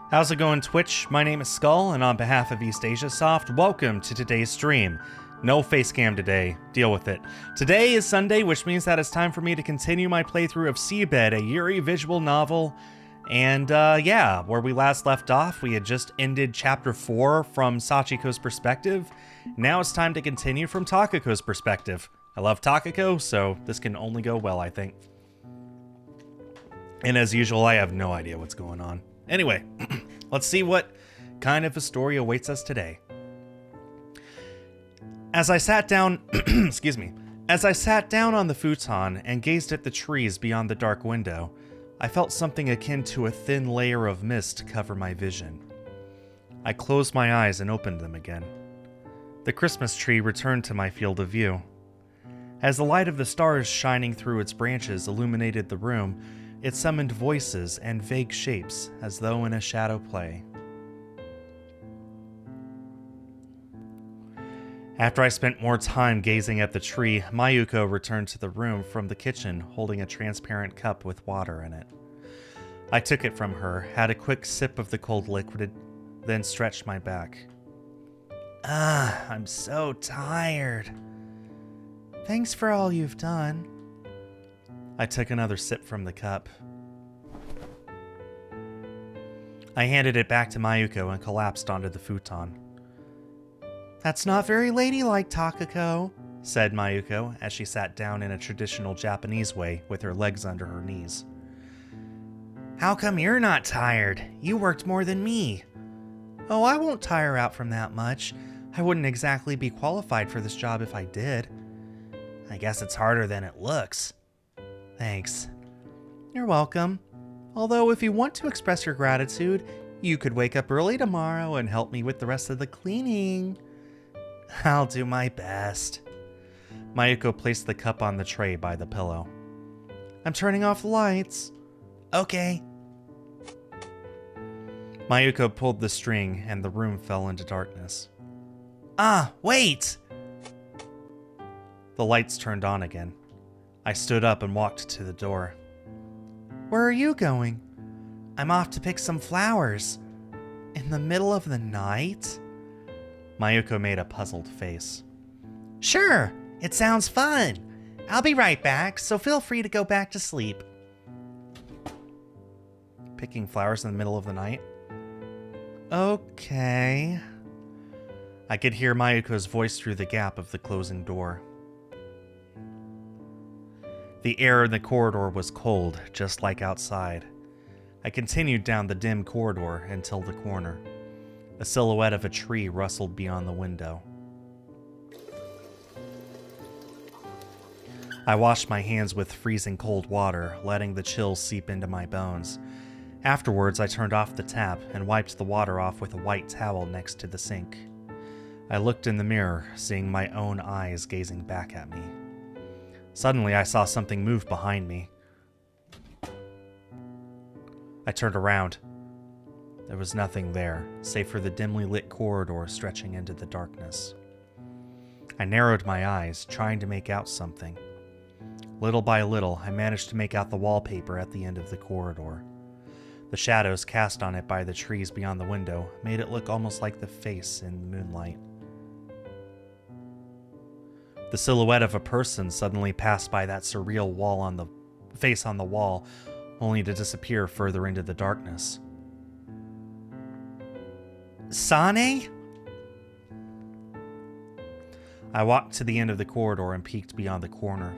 How's it going, Twitch? My name is Skull, and on behalf of East Asia Soft, welcome to today's stream. No face cam today. Deal with it. Today is Sunday, which means that it's time for me to continue my playthrough of SeaBed, a Yuri visual novel. And yeah, where we last left off, we had just ended Chapter 4 from Sachiko's perspective. Now it's time to continue from Takako's perspective. I love Takako, so this can only go well, I think. And as usual, I have no idea what's going on. Anyway, let's see what kind of a story awaits us today. As I sat down, as I sat down on the futon and gazed at the trees beyond the dark window, I felt something akin to a thin layer of mist cover my vision. I closed my eyes and opened them again. The Christmas tree returned to my field of view. As the light of the stars shining through its branches illuminated the room, it summoned voices and vague shapes, as though in a shadow play. After I spent more time gazing at the tree, Mayuko returned to the room from the kitchen, holding a transparent cup with water in it. I took it from her, had a quick sip of the cold liquid, then stretched my back. I'm so tired. Thanks for all you've done. I took another sip from the cup. I handed it back to Mayuko and collapsed onto the futon. That's not very ladylike, Takako, said Mayuko as she sat down in a traditional Japanese way with her legs under her knees. How come you're not tired? You worked more than me. Oh, I won't tire out from that much. I wouldn't exactly be qualified for this job if I did. I guess it's harder than it looks. Thanks. You're welcome. Although if you want to express your gratitude, you could wake up early tomorrow and help me with the rest of the cleaning. I'll do my best. Mayuko placed the cup on the tray by the pillow. I'm turning off the lights. Okay. Mayuko pulled the string and the room fell into darkness. Wait! The lights turned on again. I stood up and walked to the door. Where are you going? I'm off to pick some flowers. In the middle of the night? Mayuko made a puzzled face. Sure, it sounds fun. I'll be right back, so feel free to go back to sleep. Picking flowers in the middle of the night? Okay. I could hear Mayuko's voice through the gap of the closing door. The air in the corridor was cold, just like outside. I continued down the dim corridor until the corner. A silhouette of a tree rustled beyond the window. I washed my hands with freezing cold water, letting the chill seep into my bones. Afterwards, I turned off the tap and wiped the water off with a white towel next to the sink. I looked in the mirror, seeing my own eyes gazing back at me. Suddenly, I saw something move behind me. I turned around. There was nothing there, save for the dimly lit corridor stretching into the darkness. I narrowed my eyes, trying to make out something. Little by little, I managed to make out the wallpaper at the end of the corridor. The shadows cast on it by the trees beyond the window made it look almost like the face in the moonlight. The silhouette of a person suddenly passed by that surreal face on the wall, only to disappear further into the darkness. Sane? I walked to the end of the corridor and peeked beyond the corner.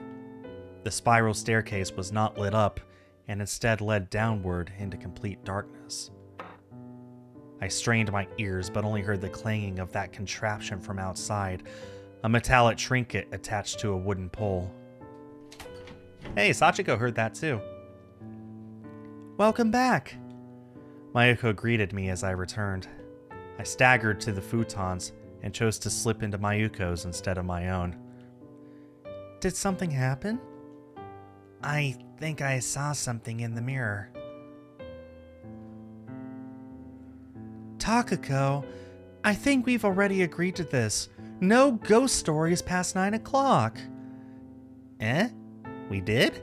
The spiral staircase was not lit up, and instead led downward into complete darkness. I strained my ears, but only heard the clanging of that contraption from outside, a metallic trinket attached to a wooden pole. Hey, Sachiko heard that too. Welcome back. Mayuko greeted me as I returned. I staggered to the futons and chose to slip into Mayuko's instead of my own. Did something happen? I think I saw something in the mirror. Takako, I think we've already agreed to this. No ghost stories past 9 o'clock. Eh? We did?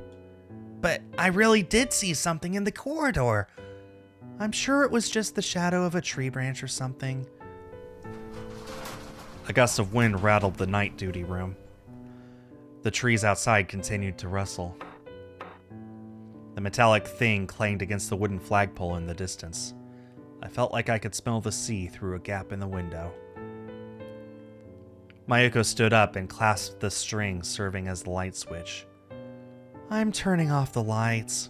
But I really did see something in the corridor. I'm sure it was just the shadow of a tree branch or something. A gust of wind rattled the night duty room. The trees outside continued to rustle. The metallic thing clanged against the wooden flagpole in the distance. I felt like I could smell the sea through a gap in the window. Mayuko stood up and clasped the string serving as the light switch. I'm turning off the lights.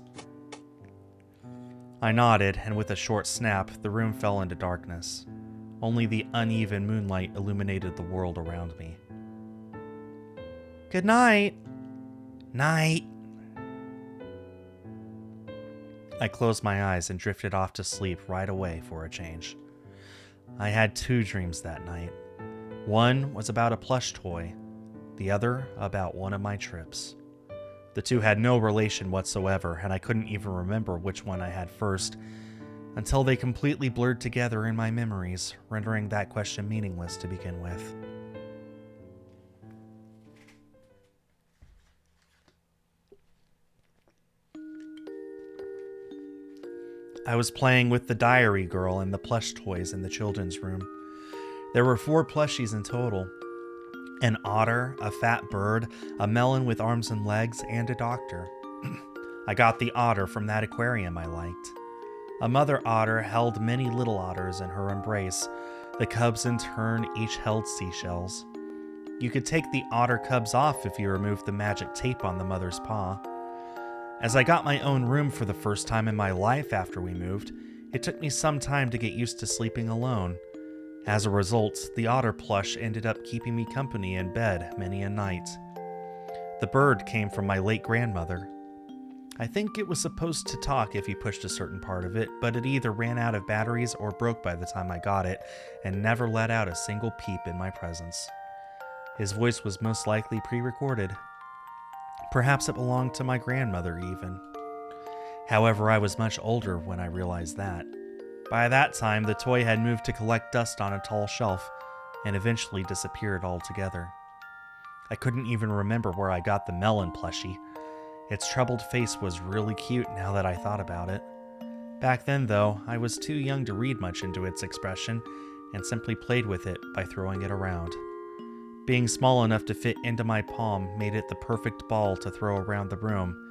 I nodded, and with a short snap, the room fell into darkness. Only the uneven moonlight illuminated the world around me. Good night. Night. I closed my eyes and drifted off to sleep right away for a change. I had 2 dreams that night. One was about a plush toy, the other about one of my trips. The 2 had no relation whatsoever, and I couldn't even remember which one I had first, until they completely blurred together in my memories, rendering that question meaningless to begin with. I was playing with the diary girl and the plush toys in the children's room. There were 4 plushies in total. An otter, a fat bird, a melon with arms and legs, and a doctor. I got the otter from that aquarium I liked. A mother otter held many little otters in her embrace. The cubs in turn each held seashells. You could take the otter cubs off if you removed the magic tape on the mother's paw. As I got my own room for the first time in my life after we moved, it took me some time to get used to sleeping alone. As a result, the otter plush ended up keeping me company in bed many a night. The bird came from my late grandmother. I think it was supposed to talk if you pushed a certain part of it, but it either ran out of batteries or broke by the time I got it, and never let out a single peep in my presence. His voice was most likely pre-recorded. Perhaps it belonged to my grandmother even. However, I was much older when I realized that. By that time, the toy had moved to collect dust on a tall shelf, and eventually disappeared altogether. I couldn't even remember where I got the melon plushie. Its troubled face was really cute now that I thought about it. Back then, though, I was too young to read much into its expression, and simply played with it by throwing it around. Being small enough to fit into my palm made it the perfect ball to throw around the room.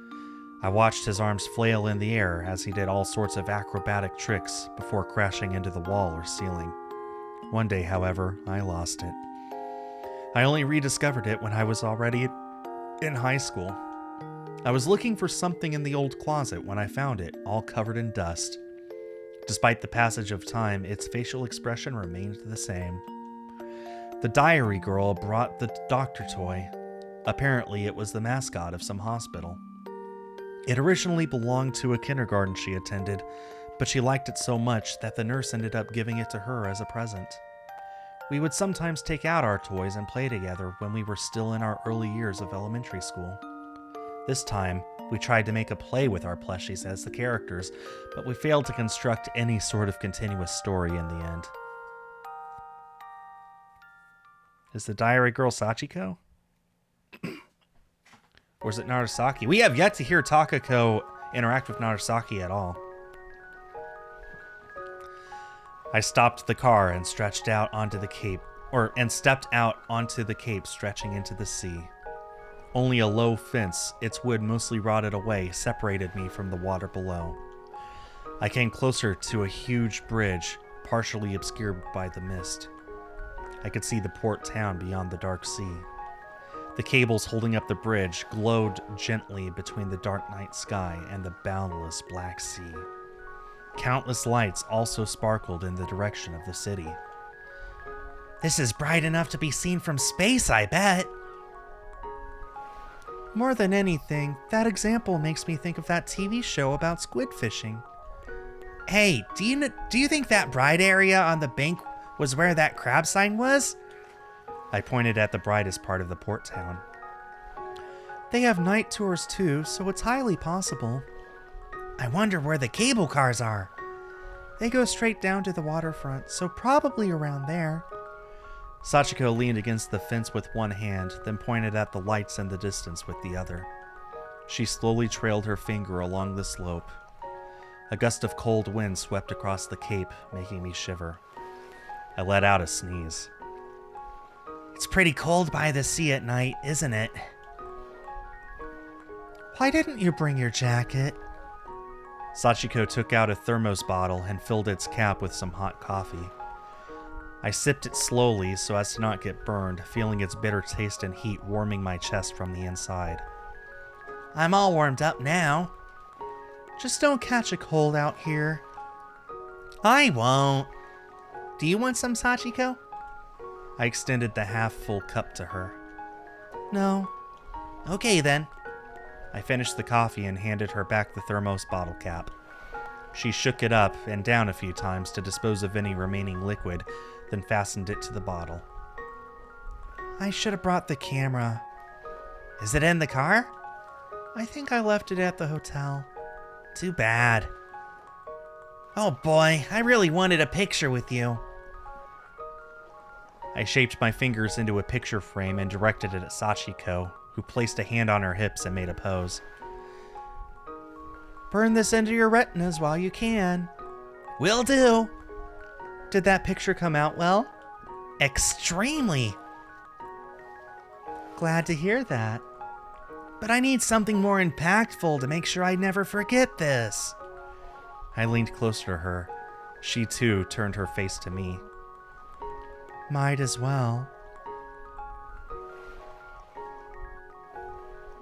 I watched his arms flail in the air as he did all sorts of acrobatic tricks before crashing into the wall or ceiling. One day, however, I lost it. I only rediscovered it when I was already in high school. I was looking for something in the old closet when I found it, all covered in dust. Despite the passage of time, its facial expression remained the same. The diary girl brought the doctor toy. Apparently, it was the mascot of some hospital. It originally belonged to a kindergarten she attended, but she liked it so much that the nurse ended up giving it to her as a present. We would sometimes take out our toys and play together when we were still in our early years of elementary school. This time, we tried to make a play with our plushies as the characters, but we failed to construct any sort of continuous story in the end. Is the diary girl Sachiko? Or is it Narasaki? We have yet to hear Takako interact with Narasaki at all. I stopped the car and stretched out onto the cape, and stepped out onto the cape stretching into the sea. Only a low fence, its wood mostly rotted away, separated me from the water below. I came closer to a huge bridge, partially obscured by the mist. I could see the port town beyond the dark sea. The cables holding up the bridge glowed gently between the dark night sky and the boundless black sea. Countless lights also sparkled in the direction of the city. This is bright enough to be seen from space, I bet. More than anything, that example makes me think of that TV show about squid fishing. Hey, do you think that bright area on the bank was where that crab sign was? I pointed at the brightest part of the port town. They have night tours too, so it's highly possible. I wonder where the cable cars are. They go straight down to the waterfront, so probably around there. Sachiko leaned against the fence with one hand, then pointed at the lights in the distance with the other. She slowly trailed her finger along the slope. A gust of cold wind swept across the cape, making me shiver. I let out a sneeze. It's pretty cold by the sea at night, isn't it? Why didn't you bring your jacket? Sachiko took out a thermos bottle and filled its cap with some hot coffee. I sipped it slowly so as to not get burned, feeling its bitter taste and heat warming my chest from the inside. I'm all warmed up now. Just don't catch a cold out here. I won't. Do you want some, Sachiko? I extended the half-full cup to her. No. Okay, then. I finished the coffee and handed her back the thermos bottle cap. She shook it up and down a few times to dispose of any remaining liquid, then fastened it to the bottle. I should have brought the camera. Is it in the car? I think I left it at the hotel. Too bad. Oh boy, I really wanted a picture with you. I shaped my fingers into a picture frame and directed it at Sachiko, who placed a hand on her hips and made a pose. Burn this into your retinas while you can. Will do. Did that picture come out well? Extremely. Glad to hear that. But I need something more impactful to make sure I never forget this. I leaned closer to her. She too turned her face to me. Might as well.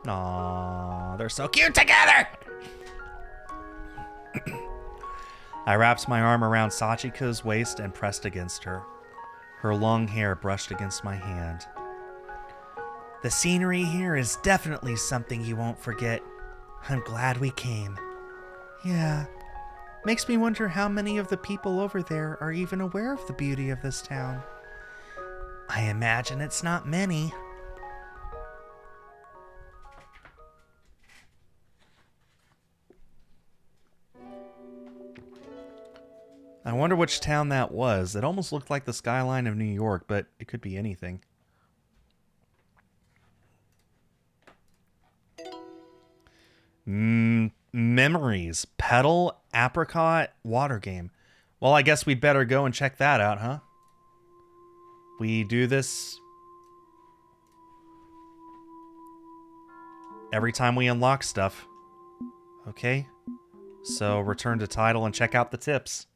Aww, they're so cute together! I wrapped my arm around Sachiko's waist and pressed against her. Her long hair brushed against my hand. The scenery here is definitely something you won't forget. I'm glad we came. Yeah. Makes me wonder how many of the people over there are even aware of the beauty of this town. I imagine it's not many. I wonder which town that was. It almost looked like the skyline of New York, but it could be anything. Memories. Petal, apricot, water game. Well, I guess we'd better go and check that out, huh? We do this every time we unlock stuff. Okay. So return to title and check out the tips.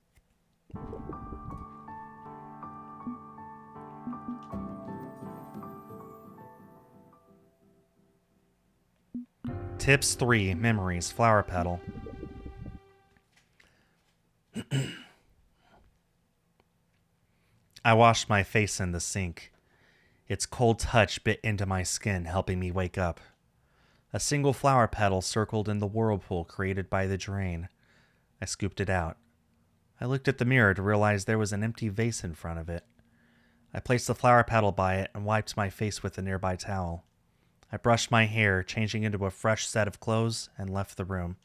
Tips 3. Memories. Flower petal. I washed my face in the sink. Its cold touch bit into my skin, helping me wake up. A single flower petal circled in the whirlpool created by the drain. I scooped it out. I looked at the mirror to realize there was an empty vase in front of it. I placed the flower petal by it and wiped my face with a nearby towel. I brushed my hair, changing into a fresh set of clothes, and left the room.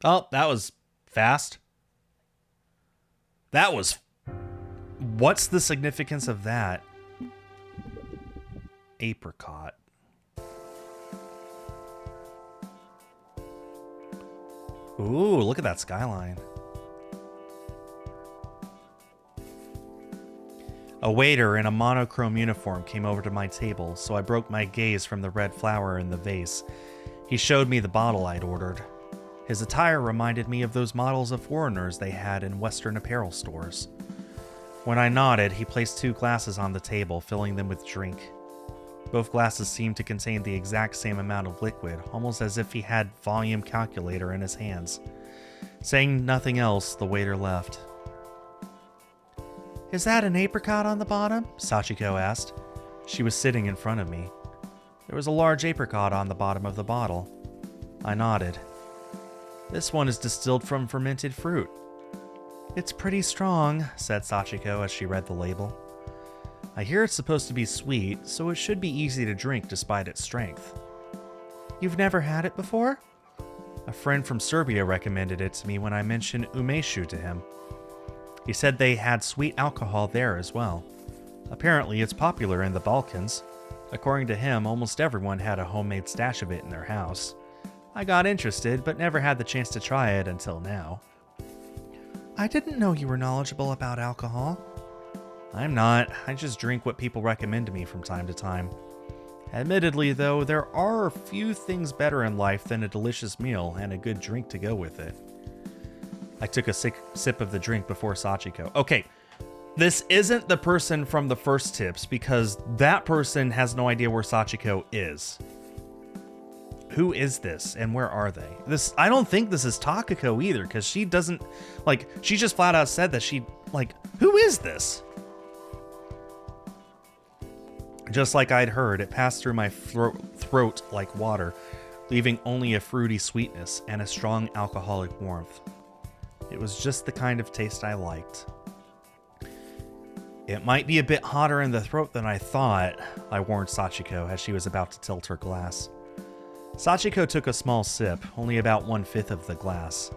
Oh, that was fast. That was... What's the significance of that? Apricot. Ooh, look at that skyline. A waiter in a monochrome uniform came over to my table, so I broke my gaze from the red flower in the vase. He showed me the bottle I'd ordered. His attire reminded me of those models of foreigners they had in Western apparel stores. When I nodded, he placed 2 glasses on the table, filling them with drink. Both glasses seemed to contain the exact same amount of liquid, almost as if he had volume calculator in his hands. Saying nothing else, the waiter left. Is that an apricot on the bottom? Sachiko asked. She was sitting in front of me. There was a large apricot on the bottom of the bottle. I nodded. This one is distilled from fermented fruit. It's pretty strong, said Sachiko as she read the label. I hear it's supposed to be sweet, so it should be easy to drink despite its strength. You've never had it before? A friend from Serbia recommended it to me when I mentioned umeshu to him. He said they had sweet alcohol there as well. Apparently, it's popular in the Balkans. According to him, almost everyone had a homemade stash of it in their house. I got interested, but never had the chance to try it until now. I didn't know you were knowledgeable about alcohol. I'm not. I just drink what people recommend to me from time to time. Admittedly, though, there are a few things better in life than a delicious meal and a good drink to go with it. I took a sip of the drink before Sachiko. Okay, this isn't the person from the first tips because that person has no idea where Sachiko is. Who is this and where are they? I don't think this is Takako either because she doesn't, she just flat out said that who is this? Just like I'd heard, it passed through my throat like water, leaving only a fruity sweetness and a strong alcoholic warmth. It was just the kind of taste I liked. It might be a bit hotter in the throat than I thought, I warned Sachiko as she was about to tilt her glass. Sachiko took a small sip, only about 1/5 of the glass.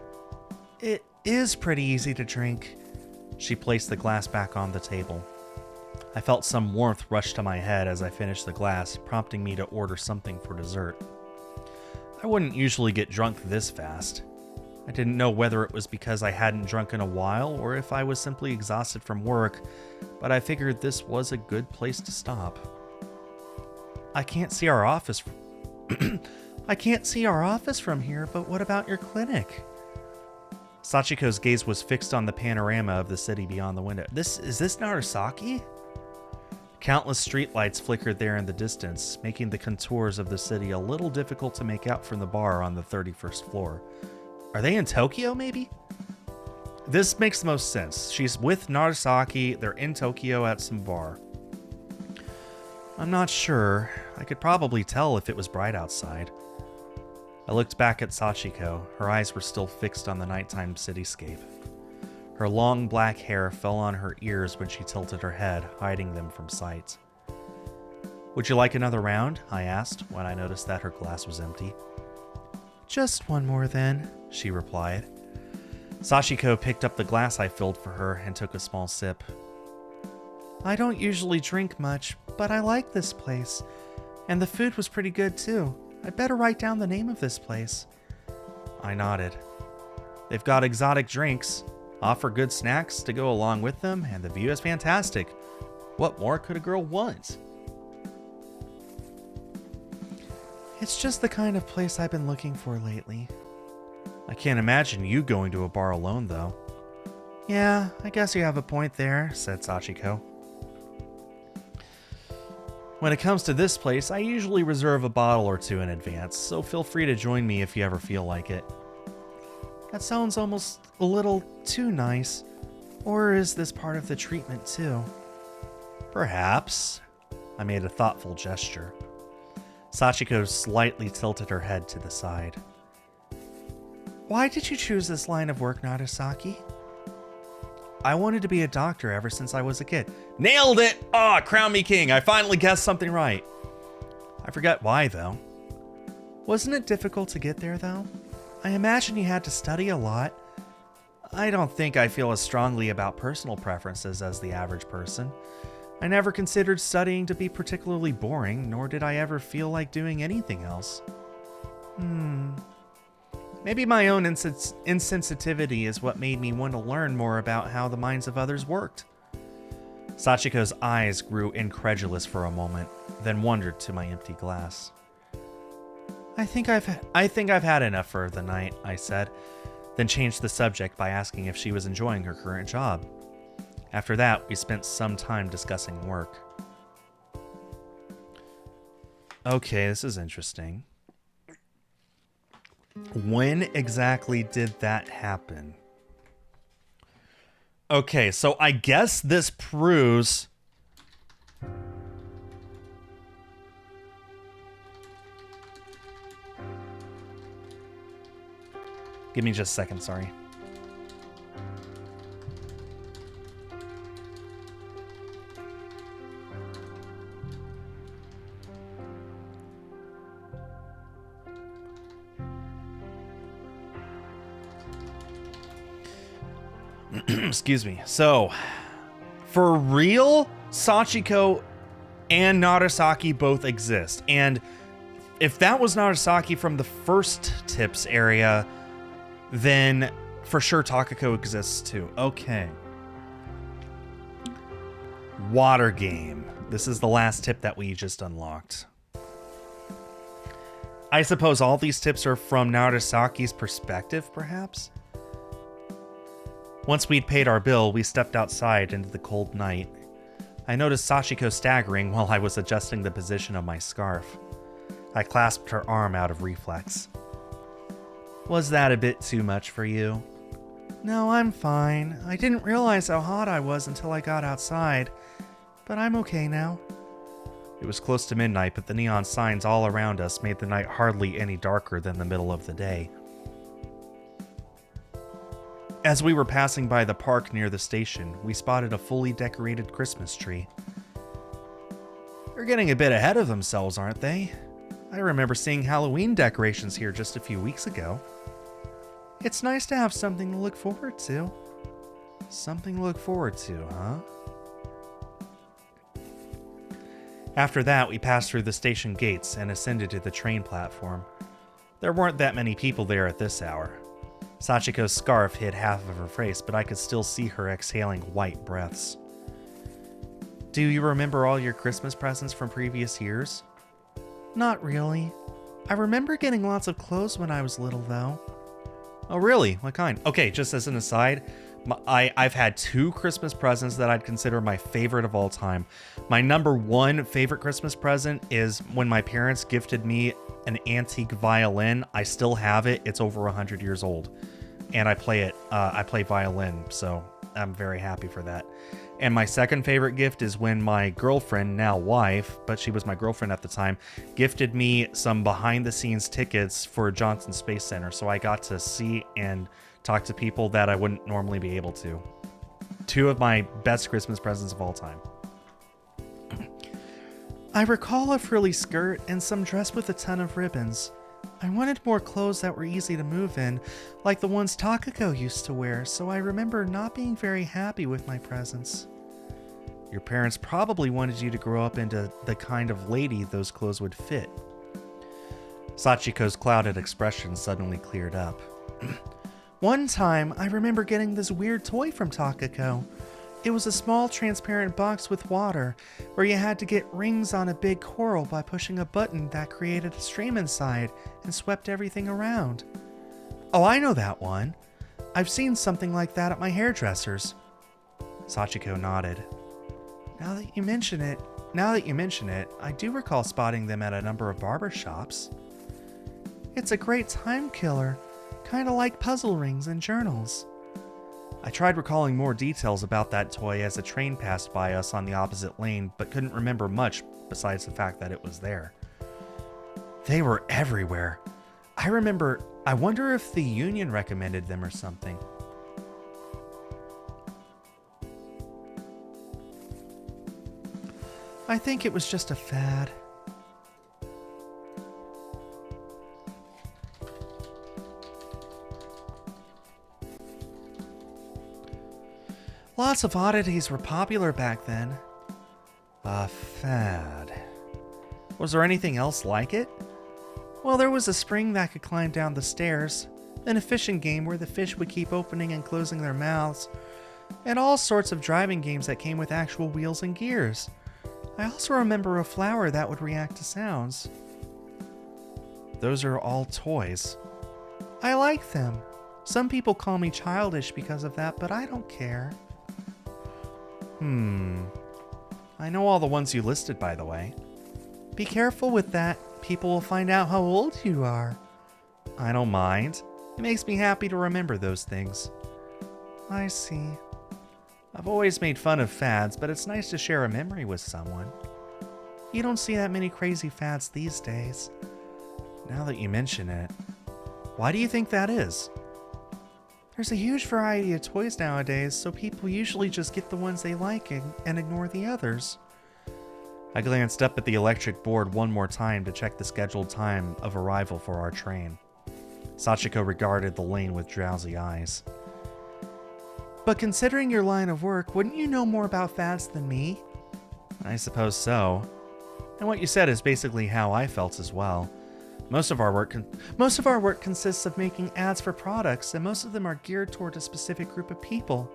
It is pretty easy to drink. She placed the glass back on the table. I felt some warmth rush to my head as I finished the glass, prompting me to order something for dessert. I wouldn't usually get drunk this fast. I didn't know whether it was because I hadn't drunk in a while or if I was simply exhausted from work, but I figured this was a good place to stop. I can't see our office from here, but what about your clinic? Sachiko's gaze was fixed on the panorama of the city beyond the window. Is this Narasaki? Countless streetlights flickered there in the distance, making the contours of the city a little difficult to make out from the bar on the 31st floor. Are they in Tokyo, maybe? This makes the most sense. She's with Narasaki, they're in Tokyo at some bar. I'm not sure. I could probably tell if it was bright outside. I looked back at Sachiko. Her eyes were still fixed on the nighttime cityscape. Her long black hair fell on her ears when she tilted her head, hiding them from sight. Would you like another round? I asked when I noticed that her glass was empty. Just one more then, she replied. Sachiko picked up the glass I filled for her and took a small sip. I don't usually drink much, but I like this place. And the food was pretty good too. I'd better write down the name of this place. I nodded. They've got exotic drinks, offer good snacks to go along with them, and the view is fantastic. What more could a girl want? It's just the kind of place I've been looking for lately. I can't imagine you going to a bar alone, though. Yeah, I guess you have a point there, said Sachiko. When it comes to this place, I usually reserve a bottle or two in advance, so feel free to join me if you ever feel like it. That sounds almost a little too nice. Or is this part of the treatment too? Perhaps. I made a thoughtful gesture. Sachiko slightly tilted her head to the side. Why did you choose this line of work, Narasaki? I wanted to be a doctor ever since I was a kid. Nailed it! Ah, crown me king. I finally guessed something right. I forget why, though. Wasn't it difficult to get there, though? I imagine you had to study a lot. I don't think I feel as strongly about personal preferences as the average person. I never considered studying to be particularly boring, nor did I ever feel like doing anything else. Maybe my own insensitivity is what made me want to learn more about how the minds of others worked. Sachiko's eyes grew incredulous for a moment, then wandered to my empty glass. I think I've had enough for the night, I said, then changed the subject by asking if she was enjoying her current job. After that, we spent some time discussing work. Okay, this is interesting. When exactly did that happen? Okay, so I guess this proves... Give me just a second, sorry. Excuse me. So, for real? Sachiko and Narasaki both exist. And if that was Narasaki from the first tips area, then for sure Takako exists too. Okay. Water game. This is the last tip that we just unlocked. I suppose all these tips are from Narasaki's perspective, perhaps? Once we'd paid our bill, we stepped outside into the cold night. I noticed Sachiko staggering while I was adjusting the position of my scarf. I clasped her arm out of reflex. Was that a bit too much for you? No, I'm fine. I didn't realize how hot I was until I got outside, but I'm okay now. It was close to midnight, but the neon signs all around us made the night hardly any darker than the middle of the day. As we were passing by the park near the station, we spotted a fully decorated Christmas tree. They're getting a bit ahead of themselves, aren't they? I remember seeing Halloween decorations here just a few weeks ago. It's nice to have something to look forward to. Something to look forward to, huh? After that, we passed through the station gates and ascended to the train platform. There weren't that many people there at this hour. Sachiko's scarf hid half of her face, but I could still see her exhaling white breaths. Do you remember all your Christmas presents from previous years? Not really. I remember getting lots of clothes when I was little, though. Oh, really? What kind? Okay, just as an aside, I've had 2 Christmas presents that I'd consider my favorite of all time. My number 1 favorite Christmas present is when my parents gifted me an antique violin. I still have it. It's over 100 years old. And I play it. I play violin, so I'm very happy for that. And my second favorite gift is when my girlfriend, now wife, but she was my girlfriend at the time, gifted me some behind-the-scenes tickets for Johnson Space Center, so I got to see and talk to people that I wouldn't normally be able to. 2 of my best Christmas presents of all time. I recall a frilly skirt and some dress with a ton of ribbons. I wanted more clothes that were easy to move in, like the ones Takako used to wear, so I remember not being very happy with my presents. Your parents probably wanted you to grow up into the kind of lady those clothes would fit. Sachiko's clouded expression suddenly cleared up. One time, I remember getting this weird toy from Takako. It was a small transparent box with water, where you had to get rings on a big coral by pushing a button that created a stream inside and swept everything around. Oh, I know that one. I've seen something like that at my hairdresser's. Sachiko nodded. Now that you mention it, I do recall spotting them at a number of barber shops. It's a great time killer, kind of like puzzle rings and journals. I tried recalling more details about that toy as a train passed by us on the opposite lane, but couldn't remember much besides the fact that it was there. They were everywhere. I wonder if the union recommended them or something. I think it was just a fad. Lots of oddities were popular back then. A fad. Was there anything else like it? Well, there was a spring that could climb down the stairs, then a fishing game where the fish would keep opening and closing their mouths, and all sorts of driving games that came with actual wheels and gears. I also remember a flower that would react to sounds. Those are all toys. I like them. Some people call me childish because of that, but I don't care. I know all the ones you listed, by the way. Be careful with that. People will find out how old you are. I don't mind. It makes me happy to remember those things. I see. I've always made fun of fads, but it's nice to share a memory with someone. You don't see that many crazy fads these days. Now that you mention it, why do you think that is? There's a huge variety of toys nowadays, so people usually just get the ones they like and ignore the others. I glanced up at the electric board one more time to check the scheduled time of arrival for our train. Sachiko regarded the lane with drowsy eyes. But considering your line of work, wouldn't you know more about fads than me? I suppose so. And what you said is basically how I felt as well. Most of our work consists of making ads for products, and most of them are geared toward a specific group of people.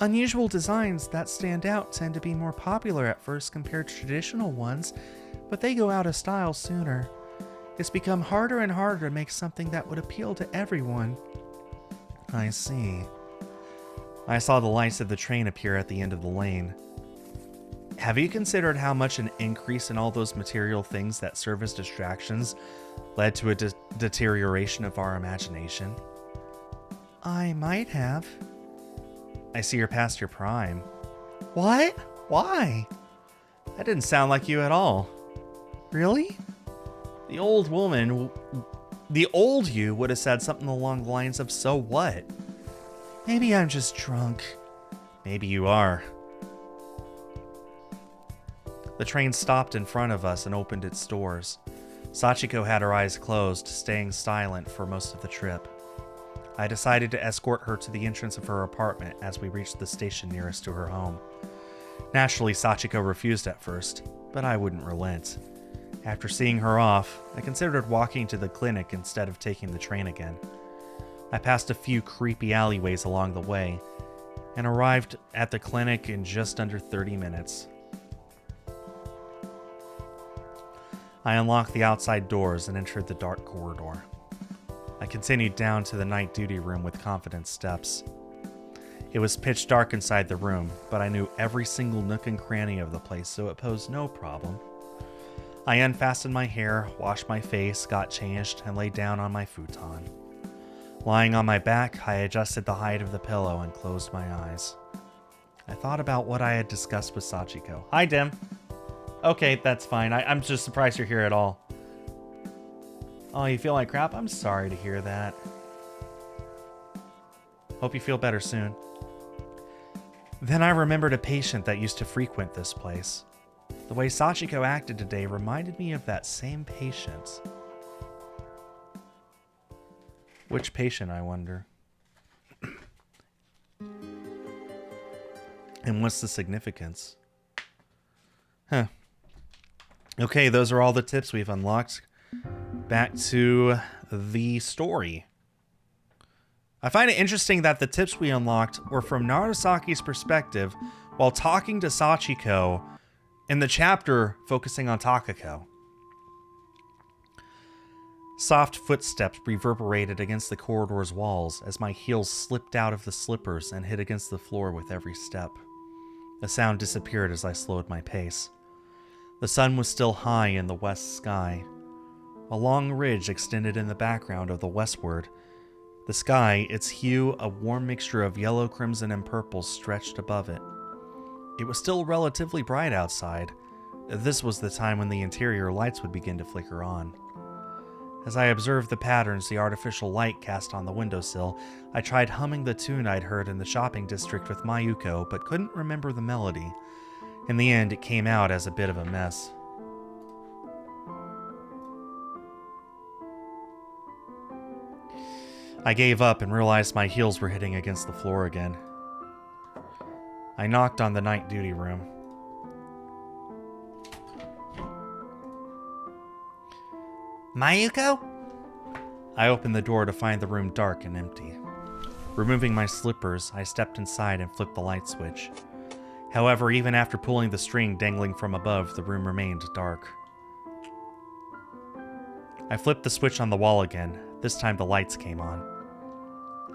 Unusual designs that stand out tend to be more popular at first compared to traditional ones, but they go out of style sooner. It's become harder and harder to make something that would appeal to everyone. I see. I saw the lights of the train appear at the end of the lane. Have you considered how much an increase in all those material things that serve as distractions led to a deterioration of our imagination? I might have. I see you're past your prime. What? Why? That didn't sound like you at all. Really? The old you would have said something along the lines of, so what? Maybe I'm just drunk. Maybe you are. The train stopped in front of us and opened its doors. Sachiko had her eyes closed, staying silent for most of the trip. I decided to escort her to the entrance of her apartment as we reached the station nearest to her home. Naturally, Sachiko refused at first, but I wouldn't relent. After seeing her off, I considered walking to the clinic instead of taking the train again. I passed a few creepy alleyways along the way, and arrived at the clinic in just under 30 minutes. I unlocked the outside doors and entered the dark corridor. I continued down to the night duty room with confident steps. It was pitch dark inside the room, but I knew every single nook and cranny of the place, so it posed no problem. I unfastened my hair, washed my face, got changed, and lay down on my futon. Lying on my back, I adjusted the height of the pillow and closed my eyes. I thought about what I had discussed with Sachiko. Hi, Dim. Okay, that's fine. I'm just surprised you're here at all. Oh, you feel like crap? I'm sorry to hear that. Hope you feel better soon. Then I remembered a patient that used to frequent this place. The way Sachiko acted today reminded me of that same patient. Which patient, I wonder? And what's the significance? Huh. Okay, those are all the tips we've unlocked. Back to the story. I find it interesting that the tips we unlocked were from Narasaki's perspective while talking to Sachiko in the chapter focusing on Takako. Soft footsteps reverberated against the corridor's walls as my heels slipped out of the slippers and hit against the floor with every step. The sound disappeared as I slowed my pace. The sun was still high in the west sky. A long ridge extended in the background of the westward. The sky, its hue a warm mixture of yellow, crimson, and purple, stretched above it. It was still relatively bright outside. This was the time when the interior lights would begin to flicker on. As I observed the patterns the artificial light cast on the windowsill, I tried humming the tune I'd heard in the shopping district with Mayuko, but couldn't remember the melody. In the end, it came out as a bit of a mess. I gave up and realized my heels were hitting against the floor again. I knocked on the night duty room. Mayuko? I opened the door to find the room dark and empty. Removing my slippers, I stepped inside and flipped the light switch. However, even after pulling the string dangling from above, the room remained dark. I flipped the switch on the wall again. This time the lights came on.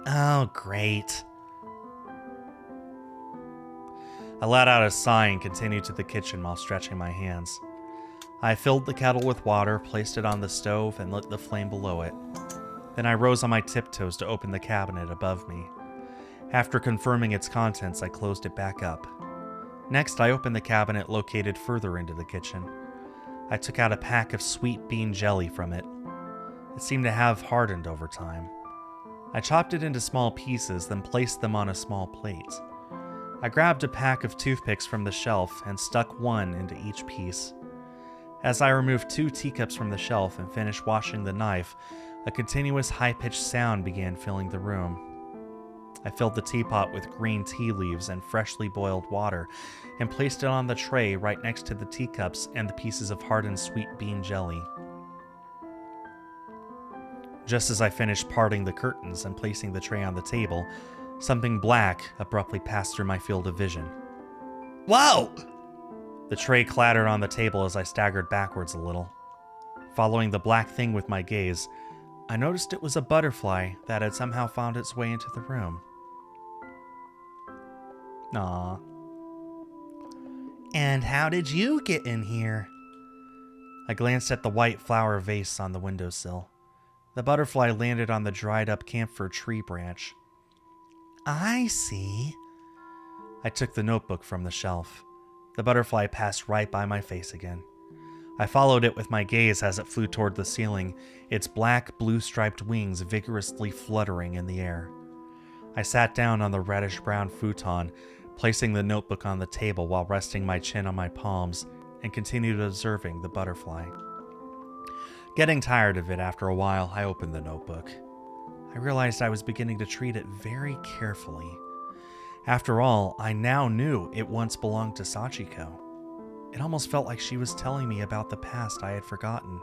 Oh, great. I let out a sigh and continued to the kitchen while stretching my hands. I filled the kettle with water, placed it on the stove, and lit the flame below it. Then I rose on my tiptoes to open the cabinet above me. After confirming its contents, I closed it back up. Next, I opened the cabinet located further into the kitchen. I took out a pack of sweet bean jelly from it. It seemed to have hardened over time. I chopped it into small pieces, then placed them on a small plate. I grabbed a pack of toothpicks from the shelf and stuck one into each piece. As I removed 2 teacups from the shelf and finished washing the knife, a continuous high-pitched sound began filling the room. I filled the teapot with green tea leaves and freshly boiled water and placed it on the tray right next to the teacups and the pieces of hardened sweet bean jelly. Just as I finished parting the curtains and placing the tray on the table, something black abruptly passed through my field of vision. Whoa! The tray clattered on the table as I staggered backwards a little. Following the black thing with my gaze, I noticed it was a butterfly that had somehow found its way into the room. Aww. And how did you get in here? I glanced at the white flower vase on the windowsill. The butterfly landed on the dried-up camphor tree branch. I see. I took the notebook from the shelf. The butterfly passed right by my face again. I followed it with my gaze as it flew toward the ceiling, its black, blue-striped wings vigorously fluttering in the air. I sat down on the reddish-brown futon, placing the notebook on the table while resting my chin on my palms, and continued observing the butterfly. Getting tired of it after a while, I opened the notebook. I realized I was beginning to treat it very carefully. After all, I now knew it once belonged to Sachiko. It almost felt like she was telling me about the past I had forgotten.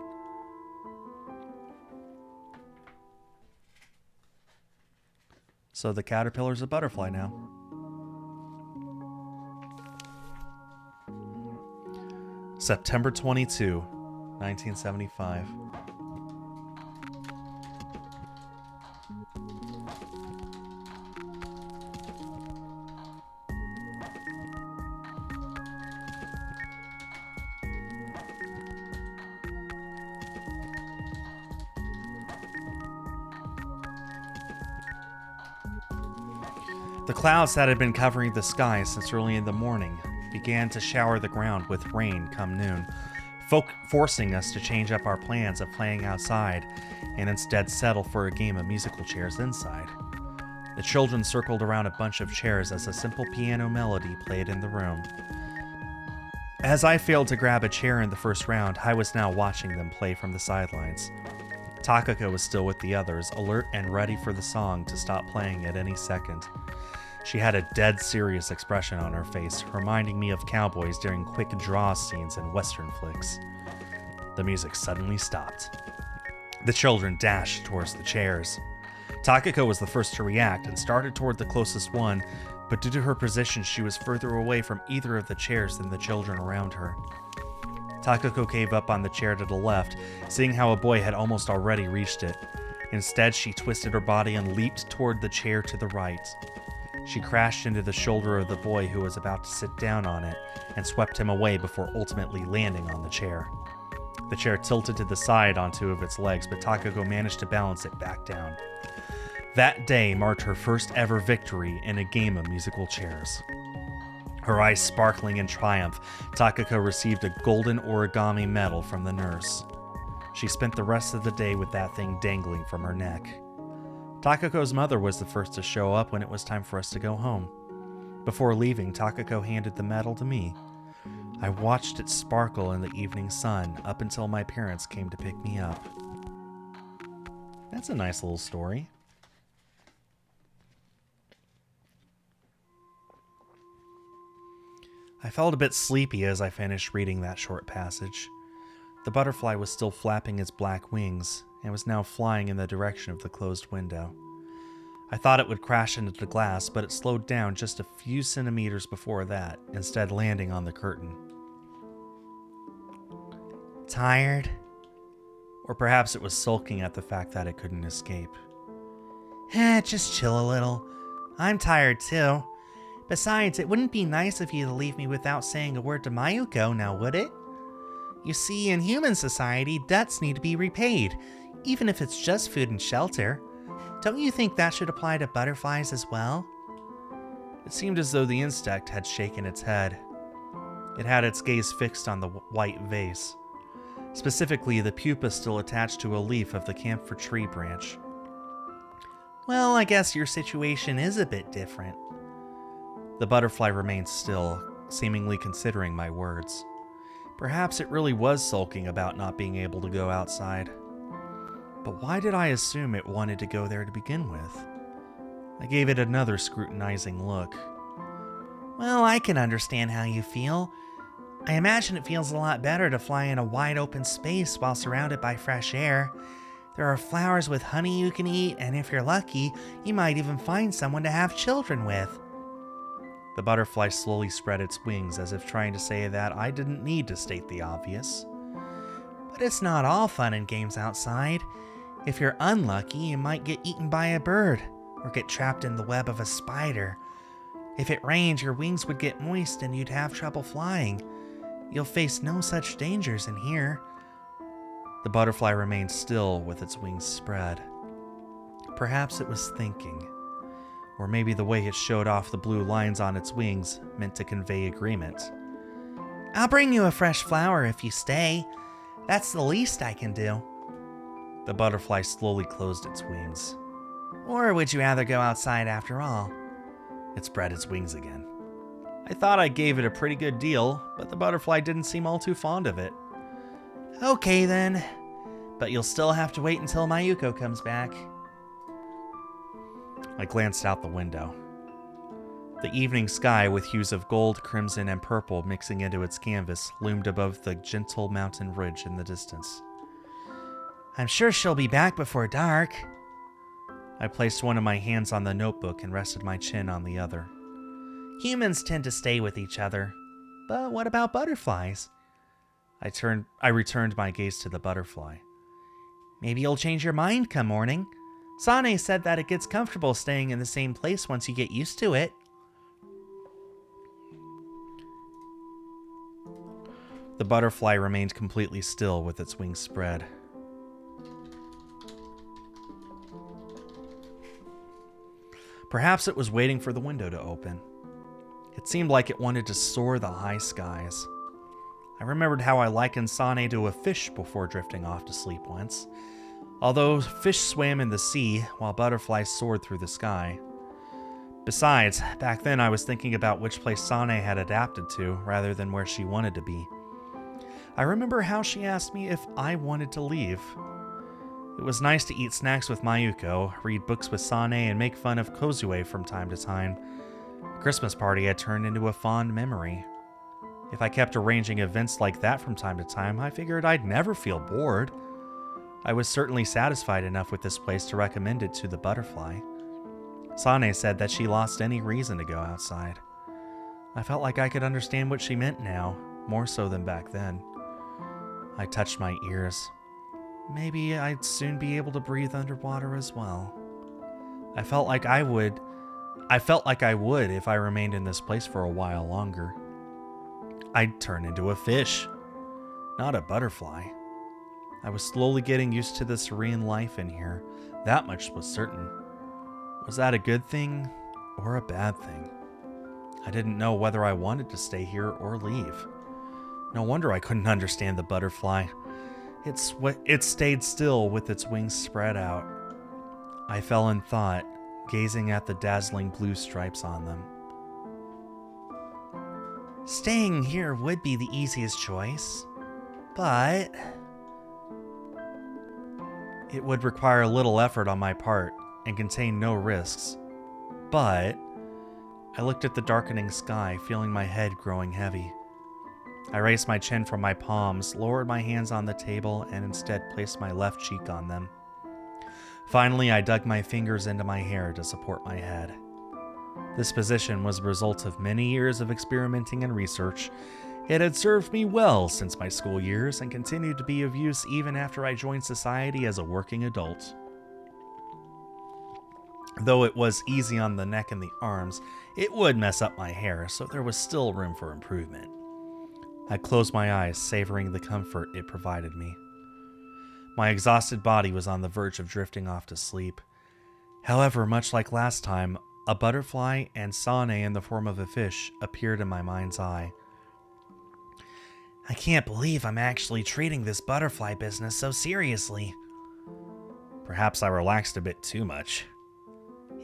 So the caterpillar's a butterfly now. September 22, 1975. The clouds that had been covering the sky since early in the morning began to shower the ground with rain come noon, forcing us to change up our plans of playing outside and instead settle for a game of musical chairs inside. The children circled around a bunch of chairs as a simple piano melody played in the room. As I failed to grab a chair in the first round, I was now watching them play from the sidelines. Takako was still with the others, alert and ready for the song to stop playing at any second. She had a dead serious expression on her face, reminding me of cowboys during quick draw scenes in Western flicks. The music suddenly stopped. The children dashed towards the chairs. Takako was the first to react and started toward the closest one, but due to her position, she was further away from either of the chairs than the children around her. Takako gave up on the chair to the left, seeing how a boy had almost already reached it. Instead, she twisted her body and leaped toward the chair to the right. She crashed into the shoulder of the boy who was about to sit down on it and swept him away before ultimately landing on the chair. The chair tilted to the side on two of its legs, but Takako managed to balance it back down. That day marked her first ever victory in a game of musical chairs. Her eyes sparkling in triumph, Takako received a golden origami medal from the nurse. She spent the rest of the day with that thing dangling from her neck. Takako's mother was the first to show up when it was time for us to go home. Before leaving, Takako handed the medal to me. I watched it sparkle in the evening sun up until my parents came to pick me up. That's a nice little story. I felt a bit sleepy as I finished reading that short passage. The butterfly was still flapping its black wings and was now flying in the direction of the closed window. I thought it would crash into the glass, but it slowed down just a few centimeters before that, instead landing on the curtain. Tired? Or perhaps it was sulking at the fact that it couldn't escape. Just chill a little. I'm tired too. Besides, it wouldn't be nice of you to leave me without saying a word to Mayuko, now would it? You see, in human society, debts need to be repaid, even if it's just food and shelter. Don't you think that should apply to butterflies as well? It seemed as though the insect had shaken its head. It had its gaze fixed on the white vase, specifically the pupa still attached to a leaf of the camphor tree branch. Well, I guess your situation is a bit different. The butterfly remained still, seemingly considering my words. Perhaps it really was sulking about not being able to go outside. But why did I assume it wanted to go there to begin with? I gave it another scrutinizing look. Well, I can understand how you feel. I imagine it feels a lot better to fly in a wide open space while surrounded by fresh air. There are flowers with honey you can eat, and if you're lucky, you might even find someone to have children with. The butterfly slowly spread its wings as if trying to say that I didn't need to state the obvious. But it's not all fun and games outside. If you're unlucky, you might get eaten by a bird or get trapped in the web of a spider. If it rains, your wings would get moist and you'd have trouble flying. You'll face no such dangers in here. The butterfly remained still with its wings spread. Perhaps it was thinking, or maybe the way it showed off the blue lines on its wings meant to convey agreement. I'll bring you a fresh flower if you stay. That's the least I can do. The butterfly slowly closed its wings. Or would you rather go outside after all? It spread its wings again. I thought I gave it a pretty good deal, but the butterfly didn't seem all too fond of it. Okay then, but you'll still have to wait until Mayuko comes back. I glanced out the window. The evening sky, with hues of gold, crimson, and purple mixing into its canvas, loomed above the gentle mountain ridge in the distance. I'm sure she'll be back before dark. I placed one of my hands on the notebook and rested my chin on the other. Humans tend to stay with each other, but what about butterflies? I returned my gaze to the butterfly. Maybe you'll change your mind come morning. Sane said that it gets comfortable staying in the same place once you get used to it. The butterfly remained completely still with its wings spread. Perhaps it was waiting for the window to open. It seemed like it wanted to soar the high skies. I remembered how I likened Sane to a fish before drifting off to sleep once. Although fish swam in the sea while butterflies soared through the sky. Besides, back then I was thinking about which place Sane had adapted to rather than where she wanted to be. I remember how she asked me if I wanted to leave. It was nice to eat snacks with Mayuko, read books with Sane, and make fun of Kozue from time to time. The Christmas party had turned into a fond memory. If I kept arranging events like that from time to time, I figured I'd never feel bored. I was certainly satisfied enough with this place to recommend it to the butterfly. Sane said that she lost any reason to go outside. I felt like I could understand what she meant now, more so than back then. I touched my ears. Maybe I'd soon be able to breathe underwater as well. I felt like I would if I remained in this place for a while longer. I'd turn into a fish, not a butterfly. I was slowly getting used to the serene life in here. That much was certain. Was that a good thing or a bad thing? I didn't know whether I wanted to stay here or leave. No wonder I couldn't understand the butterfly. It stayed still with its wings spread out. I fell in thought, gazing at the dazzling blue stripes on them. Staying here would be the easiest choice, but it would require little effort on my part and contain no risks. But I looked at the darkening sky, feeling my head growing heavy. I raised my chin from my palms, lowered my hands on the table, and instead placed my left cheek on them. Finally, I dug my fingers into my hair to support my head. This position was the result of many years of experimenting and research. It had served me well since my school years and continued to be of use even after I joined society as a working adult. Though it was easy on the neck and the arms, it would mess up my hair, so there was still room for improvement. I closed my eyes, savoring the comfort it provided me. My exhausted body was on the verge of drifting off to sleep. However, much like last time, a butterfly and Sane in the form of a fish appeared in my mind's eye. I can't believe I'm actually treating this butterfly business so seriously. Perhaps I relaxed a bit too much.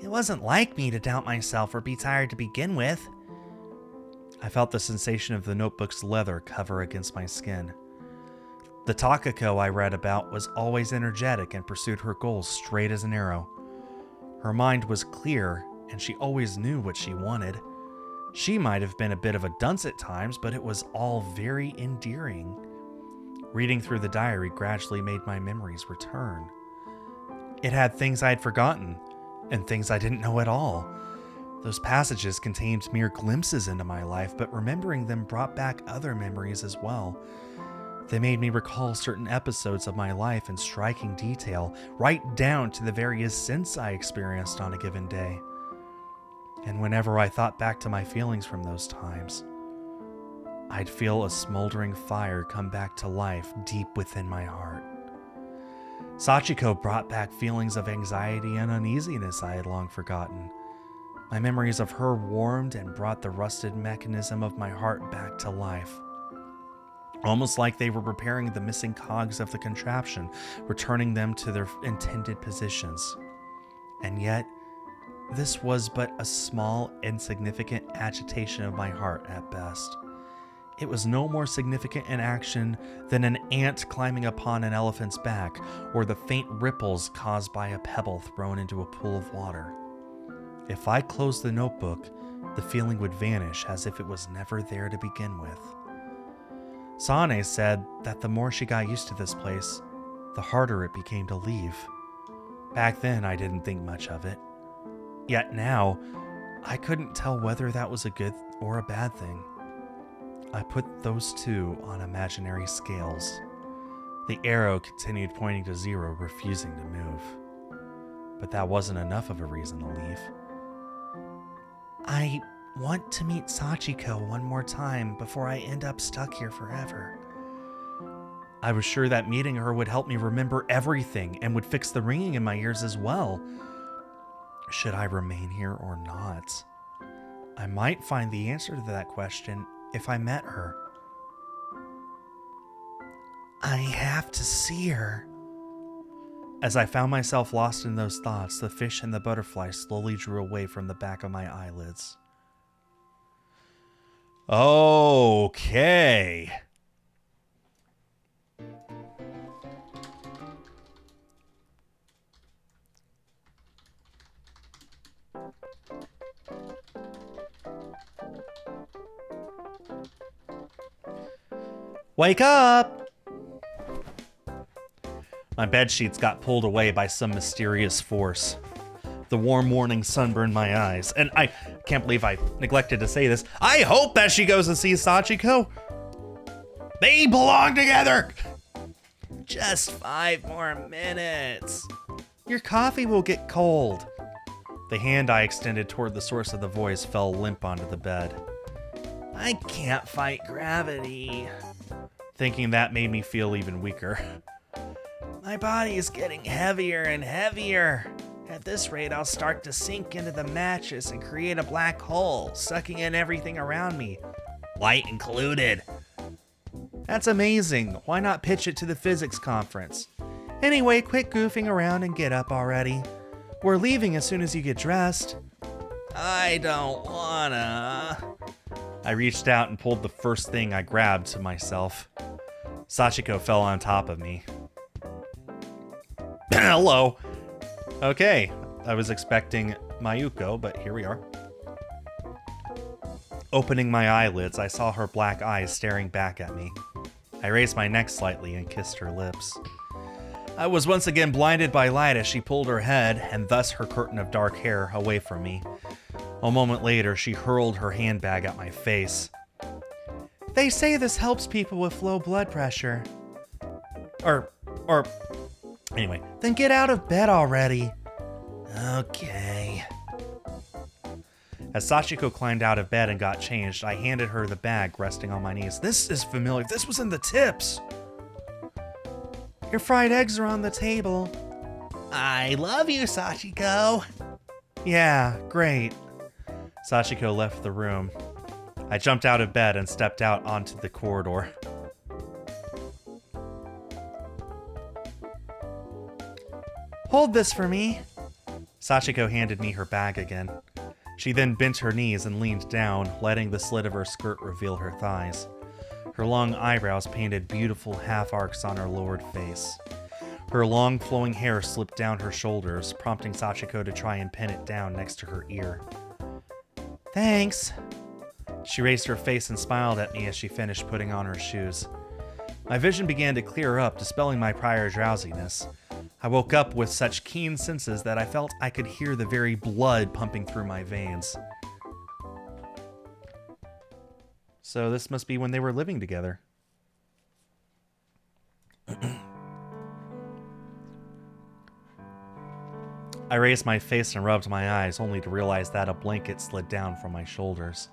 It wasn't like me to doubt myself or be tired to begin with. I felt the sensation of the notebook's leather cover against my skin. The Takako I read about was always energetic and pursued her goals straight as an arrow. Her mind was clear, and she always knew what she wanted. She might have been a bit of a dunce at times, but it was all very endearing. Reading through the diary gradually made my memories return. It had things I had forgotten, and things I didn't know at all. Those passages contained mere glimpses into my life, but remembering them brought back other memories as well. They made me recall certain episodes of my life in striking detail, right down to the various scents I experienced on a given day. And whenever I thought back to my feelings from those times, I'd feel a smoldering fire come back to life deep within my heart. Sachiko brought back feelings of anxiety and uneasiness I had long forgotten. My memories of her warmed and brought the rusted mechanism of my heart back to life. Almost like they were repairing the missing cogs of the contraption, returning them to their intended positions. And yet, this was but a small, insignificant agitation of my heart at best. It was no more significant in action than an ant climbing upon an elephant's back, or the faint ripples caused by a pebble thrown into a pool of water. If I closed the notebook, the feeling would vanish as if it was never there to begin with. Sane said that the more she got used to this place, the harder it became to leave. Back then, I didn't think much of it. Yet now, I couldn't tell whether that was a good or a bad thing. I put those two on imaginary scales. The arrow continued pointing to 0, refusing to move. But that wasn't enough of a reason to leave. I want to meet Sachiko one more time before I end up stuck here forever. I was sure that meeting her would help me remember everything and would fix the ringing in my ears as well. Should I remain here or not? I might find the answer to that question if I met her. I have to see her. As I found myself lost in those thoughts, the fish and the butterfly slowly drew away from the back of my eyelids. Okay. Wake up! My bedsheets got pulled away by some mysterious force. The warm morning sun burned my eyes, and I can't believe I neglected to say this. I hope that she goes to see Sachiko. They belong together! Just 5 more minutes. Your coffee will get cold. The hand I extended toward the source of the voice fell limp onto the bed. I can't fight gravity. Thinking that made me feel even weaker. My body is getting heavier and heavier. At this rate, I'll start to sink into the mattress and create a black hole, sucking in everything around me, light included. That's amazing. Why not pitch it to the physics conference? Anyway, quit goofing around and get up already. We're leaving as soon as you get dressed. I don't wanna. I reached out and pulled the first thing I grabbed to myself. Sachiko fell on top of me. Hello. Okay, I was expecting Mayuko, but here we are. Opening my eyelids, I saw her black eyes staring back at me. I raised my neck slightly and kissed her lips. I was once again blinded by light as she pulled her head, and thus her curtain of dark hair, away from me. A moment later, she hurled her handbag at my face. They say this helps people with low blood pressure. Anyway, then get out of bed already. Okay. As Sachiko climbed out of bed and got changed, I handed her the bag resting on my knees. This is familiar. This was in the tips. Your fried eggs are on the table. I love you, Sachiko. Yeah, great. Sachiko left the room. I jumped out of bed and stepped out onto the corridor. Hold this for me. Sachiko handed me her bag again. She then bent her knees and leaned down, letting the slit of her skirt reveal her thighs. Her long eyebrows painted beautiful half arcs on her lowered face. Her long, flowing hair slipped down her shoulders, prompting Sachiko to try and pin it down next to her ear. Thanks. She raised her face and smiled at me as she finished putting on her shoes. My vision began to clear up, dispelling my prior drowsiness. I woke up with such keen senses that I felt I could hear the very blood pumping through my veins. So this must be when they were living together. I raised my face and rubbed my eyes, only to realize that a blanket slid down from my shoulders.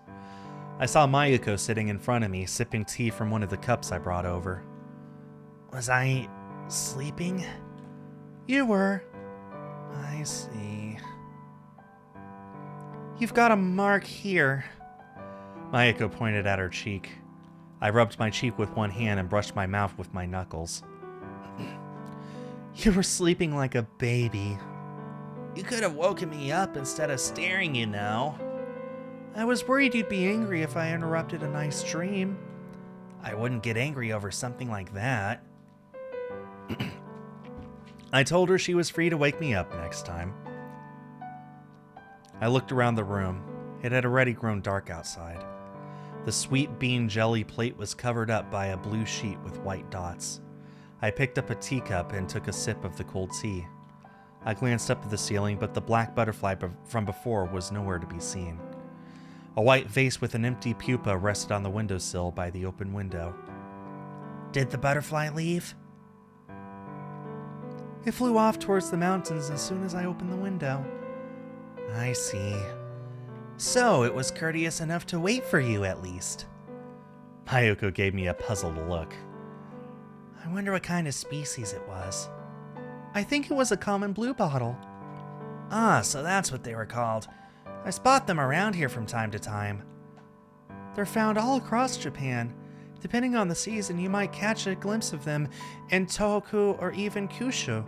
I saw Mayuko sitting in front of me, sipping tea from one of the cups I brought over. Was I sleeping? You were. I see. You've got a mark here. Mayuko pointed at her cheek. I rubbed my cheek with one hand and brushed my mouth with my knuckles. You were sleeping like a baby. You could have woken me up instead of staring, you know. I was worried you'd be angry if I interrupted a nice dream. I wouldn't get angry over something like that. I told her she was free to wake me up next time. I looked around the room. It had already grown dark outside. The sweet bean jelly plate was covered up by a blue sheet with white dots. I picked up a teacup and took a sip of the cold tea. I glanced up at the ceiling, but the black butterfly from before was nowhere to be seen. A white vase with an empty pupa rested on the windowsill by the open window. Did the butterfly leave? It flew off towards the mountains as soon as I opened the window. I see. So it was courteous enough to wait for you, at least. Mayuko gave me a puzzled look. I wonder what kind of species it was. I think it was a common bluebottle. Ah, so that's what they were called. I spot them around here from time to time. They're found all across Japan. Depending on the season, you might catch a glimpse of them in Tohoku or even Kyushu.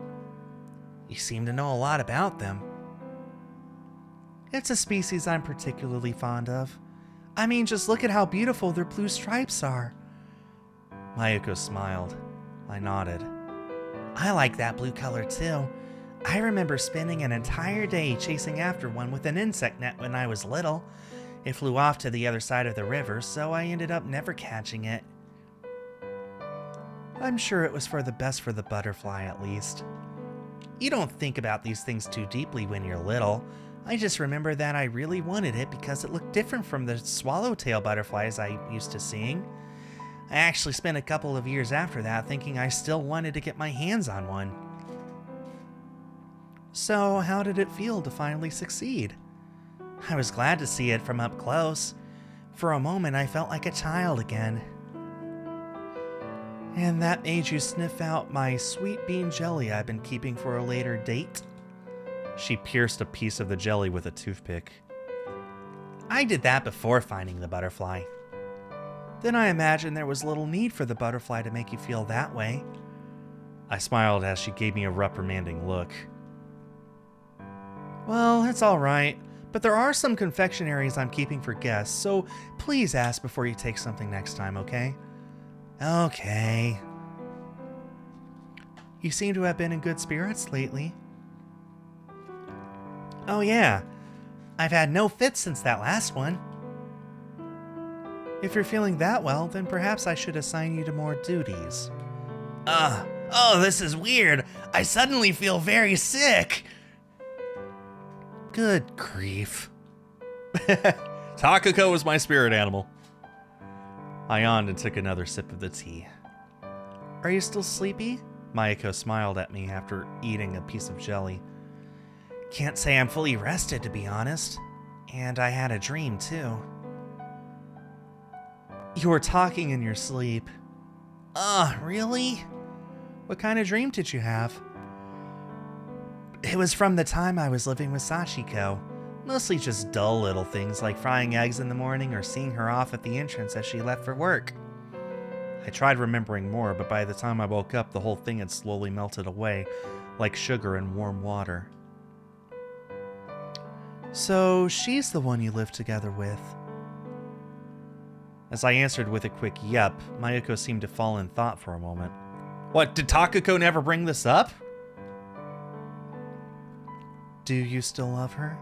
You seem to know a lot about them. It's a species I'm particularly fond of. I mean, just look at how beautiful their blue stripes are. Mayuko smiled. I nodded. I like that blue color too. I remember spending an entire day chasing after one with an insect net when I was little. It flew off to the other side of the river, so I ended up never catching it. I'm sure it was for the best for the butterfly, at least. You don't think about these things too deeply when you're little. I just remember that I really wanted it because it looked different from the swallowtail butterflies I used to seeing. I actually spent a couple of years after that thinking I still wanted to get my hands on one. So, how did it feel to finally succeed? I was glad to see it from up close. For a moment, I felt like a child again. And that made you sniff out my sweet bean jelly I've been keeping for a later date? She pierced a piece of the jelly with a toothpick. I did that before finding the butterfly. Then I imagine there was little need for the butterfly to make you feel that way. I smiled as she gave me a reprimanding look. Well, it's all right, but there are some confectionaries I'm keeping for guests, so please ask before you take something next time, okay? Okay. You seem to have been in good spirits lately. Oh yeah, I've had no fits since that last one. If you're feeling that well, then perhaps I should assign you to more duties. Oh, this is weird. I suddenly feel very sick. Good grief. Takako was my spirit animal. I yawned and took another sip of the tea. Are you still sleepy? Mayuko smiled at me after eating a piece of jelly. Can't say I'm fully rested, to be honest. And I had a dream, too. You were talking in your sleep. Really? What kind of dream did you have? It was from the time I was living with Sachiko. Mostly just dull little things like frying eggs in the morning or seeing her off at the entrance as she left for work. I tried remembering more, but by the time I woke up, the whole thing had slowly melted away, like sugar in warm water. So, she's the one you live together with. As I answered with a quick yep, Mayuko seemed to fall in thought for a moment. What, did Takako never bring this up? Do you still love her?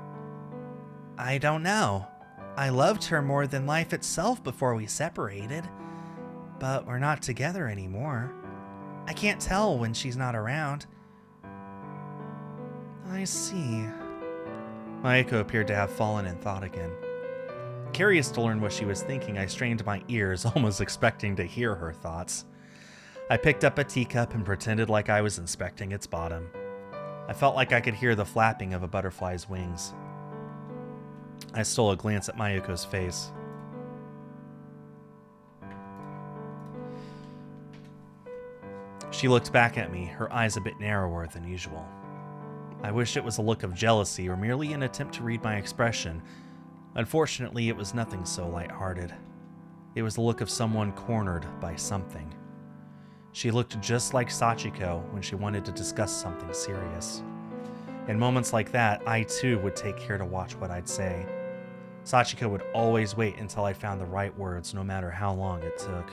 I don't know. I loved her more than life itself before we separated. But we're not together anymore. I can't tell when she's not around. I see. Mayuko appeared to have fallen in thought again. Curious to learn what she was thinking, I strained my ears, almost expecting to hear her thoughts. I picked up a teacup and pretended like I was inspecting its bottom. I felt like I could hear the flapping of a butterfly's wings. I stole a glance at Mayuko's face. She looked back at me, her eyes a bit narrower than usual. I wished it was a look of jealousy or merely an attempt to read my expression. Unfortunately, it was nothing so lighthearted. It was the look of someone cornered by something. She looked just like Sachiko when she wanted to discuss something serious. In moments like that, I too would take care to watch what I'd say. Sachiko would always wait until I found the right words, no matter how long it took.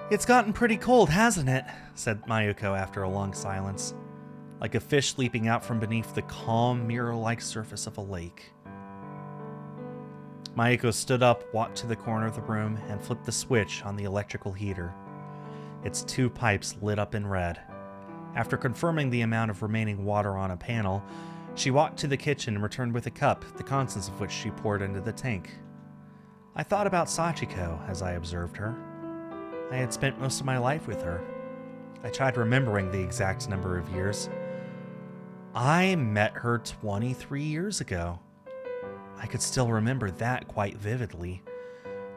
It's gotten pretty cold, hasn't it? Said Mayuko after a long silence, like a fish leaping out from beneath the calm, mirror-like surface of a lake. Mayuko stood up, walked to the corner of the room, and flipped the switch on the electrical heater. Its 2 pipes lit up in red. After confirming the amount of remaining water on a panel, she walked to the kitchen and returned with a cup, the contents of which she poured into the tank. I thought about Sachiko as I observed her. I had spent most of my life with her. I tried remembering the exact number of years. I met her 23 years ago. I could still remember that quite vividly.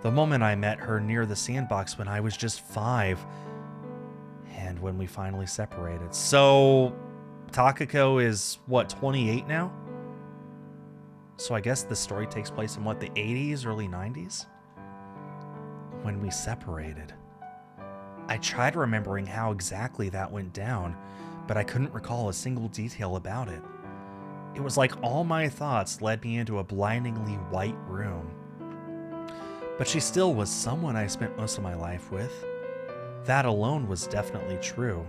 The moment I met her near the sandbox when I was just 5, and when we finally separated. So, Takako is, what, 28 now? So I guess this story takes place in, what, the 80s, early 90s? When we separated. I tried remembering how exactly that went down, but I couldn't recall a single detail about it. It was like all my thoughts led me into a blindingly white room. But she still was someone I spent most of my life with. That alone was definitely true,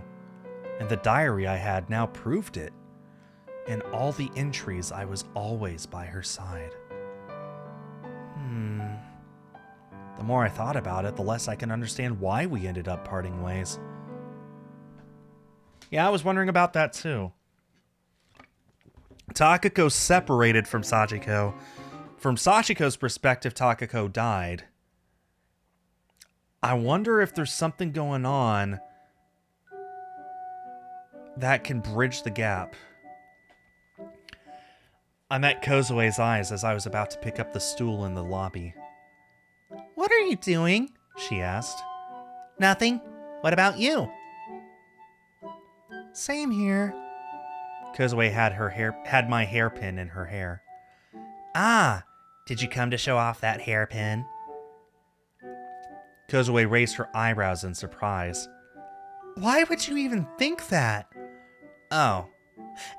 and the diary I had now proved it. In all the entries, I was always by her side. The more I thought about it, the less I can understand why we ended up parting ways. Yeah, I was wondering about that too. Takako separated from Sachiko. From Sachiko's perspective, Takako died. I wonder if there's something going on that can bridge the gap. I met Kozue's eyes as I was about to pick up the stool in the lobby. What are you doing? She asked. Nothing. What about you? Same here. Kozue had my hairpin in her hair. Ah, did you come to show off that hairpin? Kozue raised her eyebrows in surprise. Why would you even think that? Oh.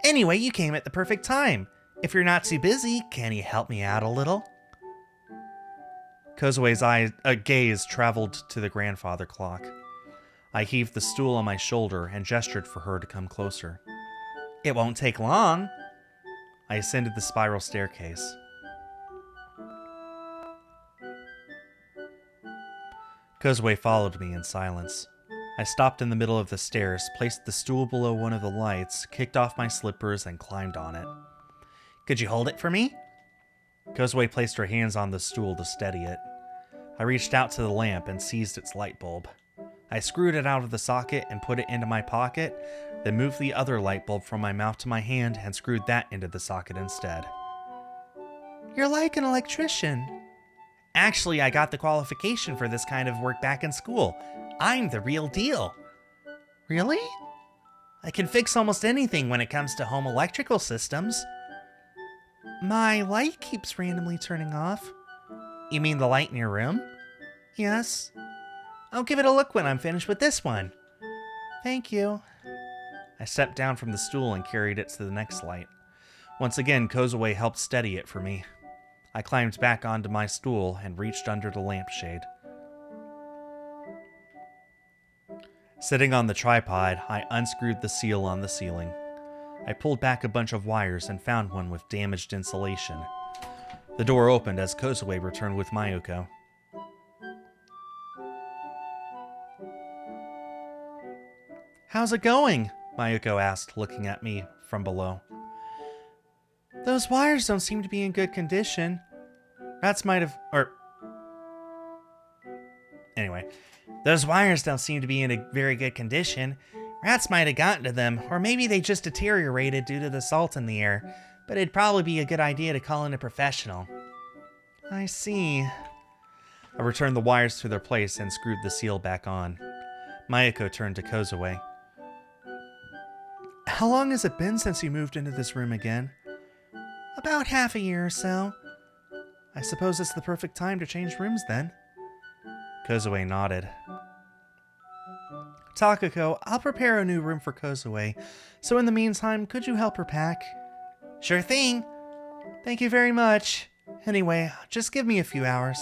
Anyway, you came at the perfect time. If you're not too busy, can you help me out a little? Kozue's gaze traveled to the grandfather clock. I heaved the stool on my shoulder and gestured for her to come closer. It won't take long. I ascended the spiral staircase. Kozue followed me in silence. I stopped in the middle of the stairs, placed the stool below one of the lights, kicked off my slippers, and climbed on it. Could you hold it for me? Kozue placed her hands on the stool to steady it. I reached out to the lamp and seized its light bulb. I screwed it out of the socket and put it into my pocket, then moved the other light bulb from my mouth to my hand and screwed that into the socket instead. You're like an electrician. Actually, I got the qualification for this kind of work back in school. I'm the real deal. Really? I can fix almost anything when it comes to home electrical systems. My light keeps randomly turning off. You mean the light in your room? Yes. I'll give it a look when I'm finished with this one. Thank you. I stepped down from the stool and carried it to the next light. Once again, Kozue helped steady it for me. I climbed back onto my stool and reached under the lampshade. Sitting on the tripod, I unscrewed the seal on the ceiling. I pulled back a bunch of wires and found one with damaged insulation. The door opened as Kozue returned with Mayuko. How's it going? Mayuko asked, looking at me from below. Those wires don't seem to be in good condition. Rats might have... Anyway, those wires don't seem to be in a very good condition. Rats might have gotten to them, or maybe they just deteriorated due to the salt in the air. But it'd probably be a good idea to call in a professional. I see. I returned the wires to their place and screwed the seal back on. Mayuko turned to Kozue. How long has it been since you moved into this room again? About half a year or so. I suppose it's the perfect time to change rooms then. Kozue nodded. Takako, I'll prepare a new room for Kozue. So in the meantime, could you help her pack? Sure thing. Thank you very much. Anyway, just give me a few hours.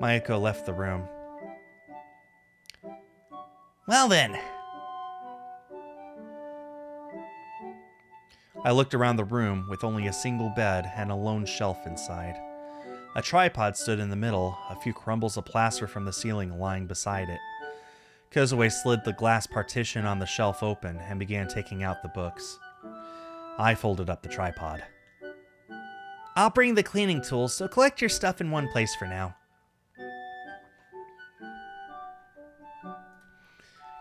Mayuko left the room. Well then. I looked around the room with only a single bed and a lone shelf inside. A tripod stood in the middle, a few crumbles of plaster from the ceiling lying beside it. Kozue slid the glass partition on the shelf open and began taking out the books. I folded up the tripod. I'll bring the cleaning tools, so collect your stuff in one place for now.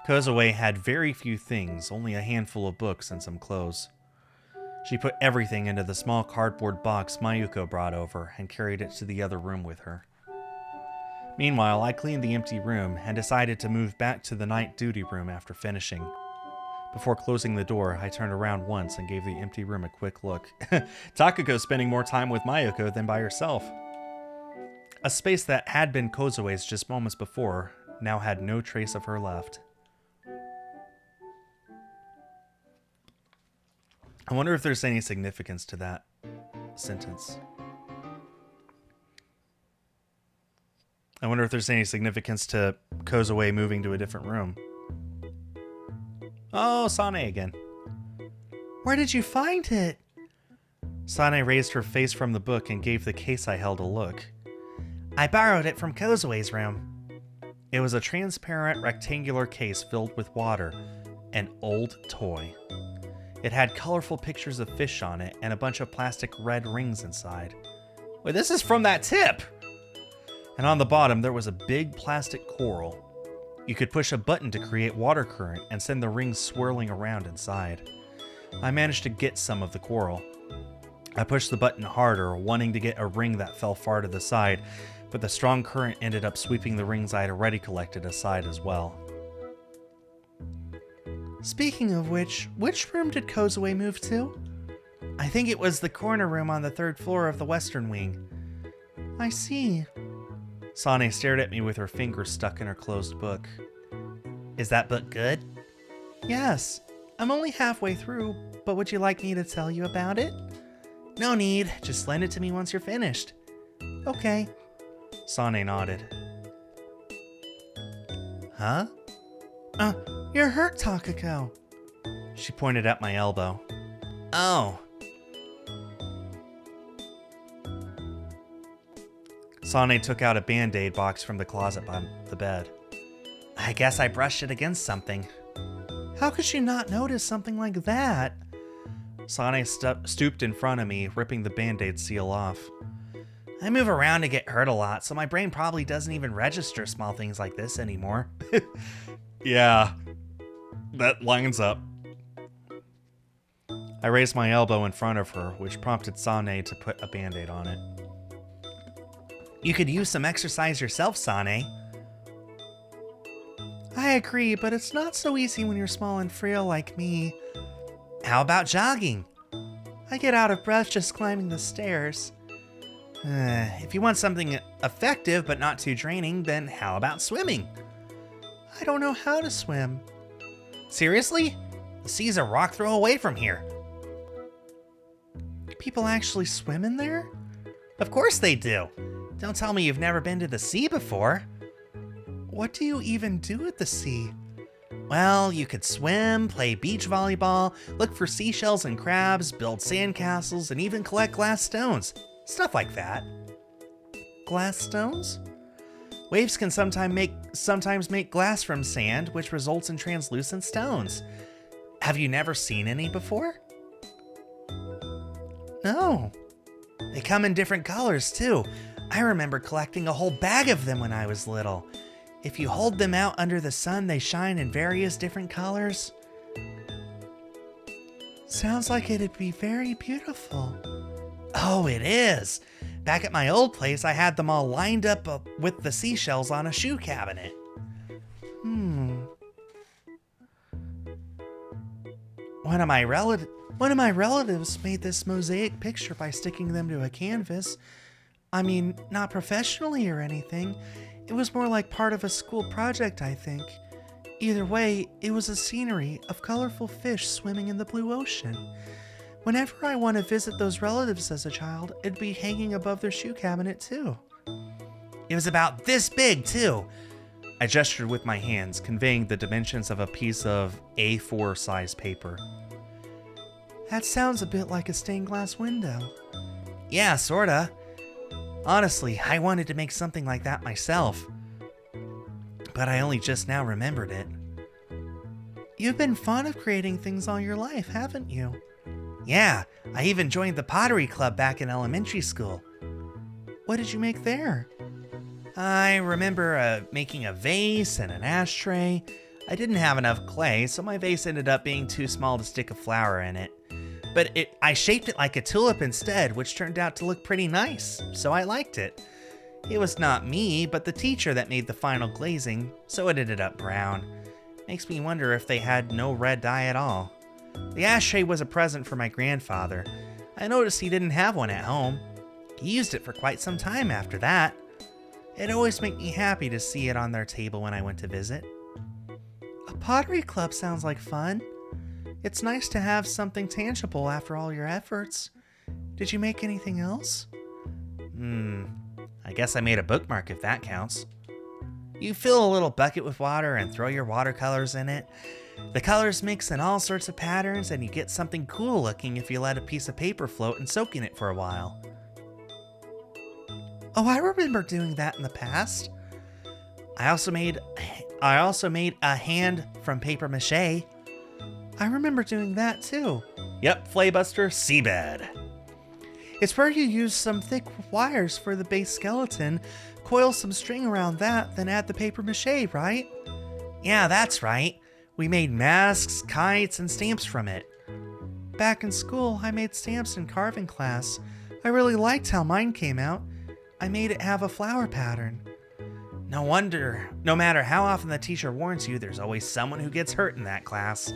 Kozue had very few things, only a handful of books and some clothes. She put everything into the small cardboard box Mayuko brought over and carried it to the other room with her. Meanwhile, I cleaned the empty room and decided to move back to the night duty room after finishing. Before closing the door, I turned around once and gave the empty room a quick look. Takako's spending more time with Mayuko than by herself. A space that had been Kozue's just moments before now had no trace of her left. I wonder if there's any significance to that sentence. I wonder if there's any significance to Kozue moving to a different room. Oh, Sane again. Where did you find it? Sane raised her face from the book and gave the case I held a look. I borrowed it from Kozue's room. It was a transparent rectangular case filled with water, an old toy. It had colorful pictures of fish on it and a bunch of plastic red rings inside. Wait, this is from that tip! And on the bottom there was a big plastic coral. You could push a button to create water current and send the rings swirling around inside. I managed to get some of the coral. I pushed the button harder, wanting to get a ring that fell far to the side, but the strong current ended up sweeping the rings I had already collected aside as well. Speaking of which room did Kozue move to? I think it was the corner room on the 3rd floor of the western wing. I see. Sane stared at me with her fingers stuck in her closed book. Is that book good? Yes. I'm only halfway through, but would you like me to tell you about it? No need. Just lend it to me once you're finished. Okay. Sane nodded. Huh? You're hurt, Takako. She pointed at my elbow. Oh. Sane took out a Band-Aid box from the closet by the bed. I guess I brushed it against something. How could she not notice something like that? Sane stooped in front of me, ripping the Band-Aid seal off. I move around and get hurt a lot, so my brain probably doesn't even register small things like this anymore. Yeah, that lines up. I raised my elbow in front of her, which prompted Sane to put a Band-Aid on it. You could use some exercise yourself, Sane. I agree, but it's not so easy when you're small and frail like me. How about jogging? I get out of breath just climbing the stairs. If you want something effective but not too draining, then how about swimming? I don't know how to swim. Seriously? The sea's a rock throw away from here. People actually swim in there? Of course they do. Don't tell me you've never been to the sea before. What do you even do at the sea? Well, you could swim, play beach volleyball, look for seashells and crabs, build sandcastles, and even collect glass stones. Stuff like that. Glass stones? Waves can sometimes make glass from sand, which results in translucent stones. Have you never seen any before? No. They come in different colors too. I remember collecting a whole bag of them when I was little. If you hold them out under the sun, they shine in various different colors. Sounds like it'd be very beautiful. Oh, it is. Back at my old place, I had them all lined up with the seashells on a shoe cabinet. One of my relatives made this mosaic picture by sticking them to a canvas. I mean, not professionally or anything. It was more like part of a school project, I think. Either way, it was a scenery of colorful fish swimming in the blue ocean. Whenever I want to visit those relatives as a child, it'd be hanging above their shoe cabinet too. It was about this big too. I gestured with my hands, conveying the dimensions of a piece of A4 size paper. That sounds a bit like a stained glass window. Yeah, sorta. Honestly, I wanted to make something like that myself, but I only just now remembered it. You've been fond of creating things all your life, haven't you? Yeah, I even joined the pottery club back in elementary school. What did you make there? I remember making a vase and an ashtray. I didn't have enough clay, so my vase ended up being too small to stick a flower in it. But I shaped it like a tulip instead, which turned out to look pretty nice, so I liked it. It was not me, but the teacher that made the final glazing, so it ended up brown. Makes me wonder if they had no red dye at all. The ashtray was a present for my grandfather. I noticed he didn't have one at home. He used it for quite some time after that. It always made me happy to see it on their table when I went to visit. A pottery club sounds like fun. It's nice to have something tangible after all your efforts. Did you make anything else? I guess I made a bookmark if that counts. You fill a little bucket with water and throw your watercolors in it. The colors mix in all sorts of patterns and you get something cool looking if you let a piece of paper float and soak in it for a while. Oh, I remember doing that in the past. I also made a hand from paper mache. I remember doing that too. Yep, Flaybuster SeaBed. It's where you use some thick wires for the base skeleton, coil some string around that, then add the paper mache, right? Yeah, that's right. We made masks, kites, and stamps from it. Back in school, I made stamps in carving class. I really liked how mine came out. I made it have a flower pattern. No wonder, no matter how often the teacher warns you, there's always someone who gets hurt in that class.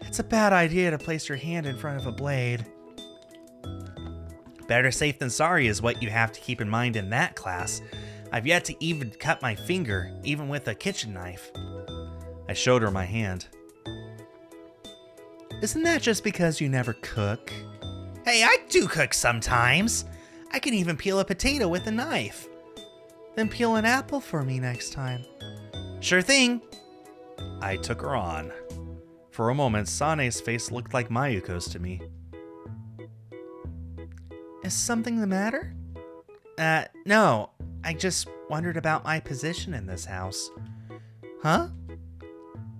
It's a bad idea to place your hand in front of a blade. Better safe than sorry is what you have to keep in mind in that class. I've yet to even cut my finger, even with a kitchen knife. I showed her my hand. Isn't that just because you never cook? Hey, I do cook sometimes. I can even peel a potato with a knife. Then peel an apple for me next time. Sure thing. I took her on. For a moment, Sane's face looked like Mayuko's to me. Is something the matter? No. I just wondered about my position in this house. Huh?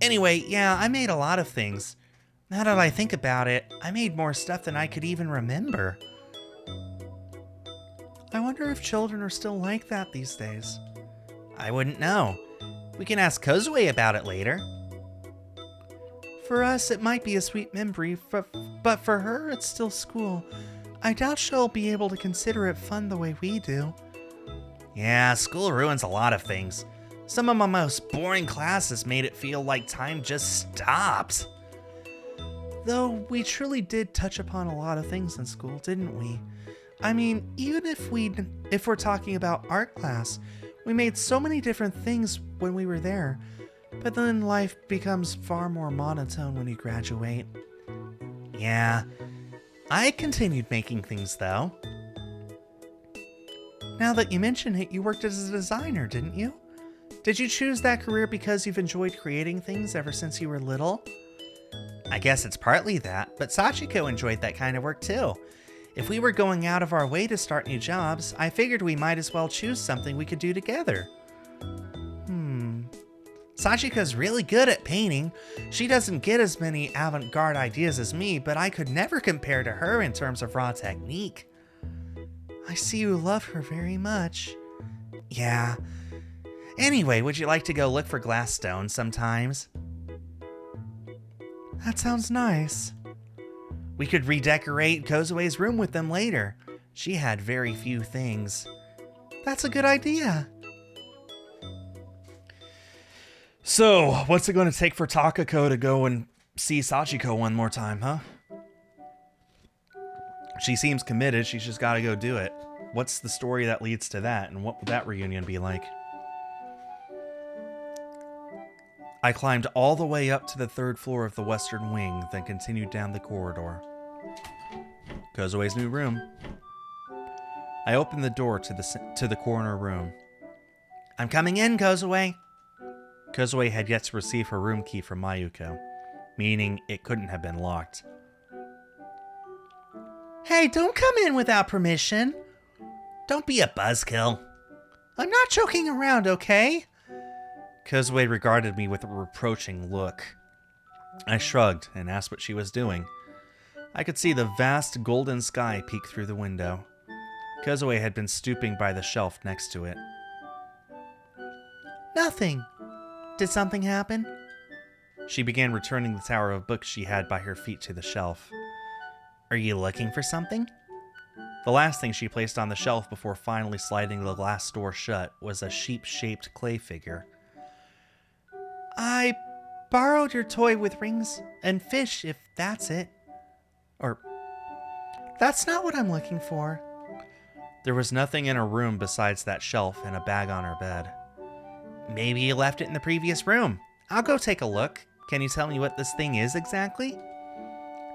Anyway, yeah, I made a lot of things. Now that I think about it, I made more stuff than I could even remember. I wonder if children are still like that these days. I wouldn't know. We can ask Kozue about it later. For us, it might be a sweet memory, but for her, it's still school. I doubt she'll be able to consider it fun the way we do. Yeah, school ruins a lot of things. Some of my most boring classes made it feel like time just stopped. Though we truly did touch upon a lot of things in school, didn't we? I mean, even if we're talking about art class, we made so many different things when we were there. But then life becomes far more monotone when you graduate. Yeah, I continued making things though. Now that you mention it, you worked as a designer, didn't you? Did you choose that career because you've enjoyed creating things ever since you were little? I guess it's partly that, but Sachiko enjoyed that kind of work too. If we were going out of our way to start new jobs, I figured we might as well choose something we could do together. Sachiko's really good at painting. She doesn't get as many avant-garde ideas as me, but I could never compare to her in terms of raw technique. I see you love her very much. Yeah. Anyway, would you like to go look for glass stones sometimes? That sounds nice. We could redecorate Kozue's room with them later. She had very few things. That's a good idea. So, what's it going to take for Takako to go and see Sachiko one more time, huh? She seems committed. She's just got to go do it. What's the story that leads to that, and what would that reunion be like? I climbed all the way up to the 3rd floor of the western wing, then continued down the corridor. Kozue's new room. I opened the door to the corner room. I'm coming in, Kozue. Kozue had yet to receive her room key from Mayuko, meaning it couldn't have been locked. Hey, don't come in without permission. Don't be a buzzkill. I'm not joking around, okay? Kozue regarded me with a reproaching look. I shrugged and asked what she was doing. I could see the vast golden sky peek through the window. Kozue had been stooping by the shelf next to it. Nothing. Did something happen? She began returning the tower of books she had by her feet to the shelf. Are you looking for something? The last thing she placed on the shelf before finally sliding the glass door shut was a sheep-shaped clay figure. I borrowed your toy with rings and fish, if that's it. Or, that's not what I'm looking for. There was nothing in her room besides that shelf and a bag on her bed. Maybe you left it in the previous room. I'll go take a look. Can you tell me what this thing is exactly?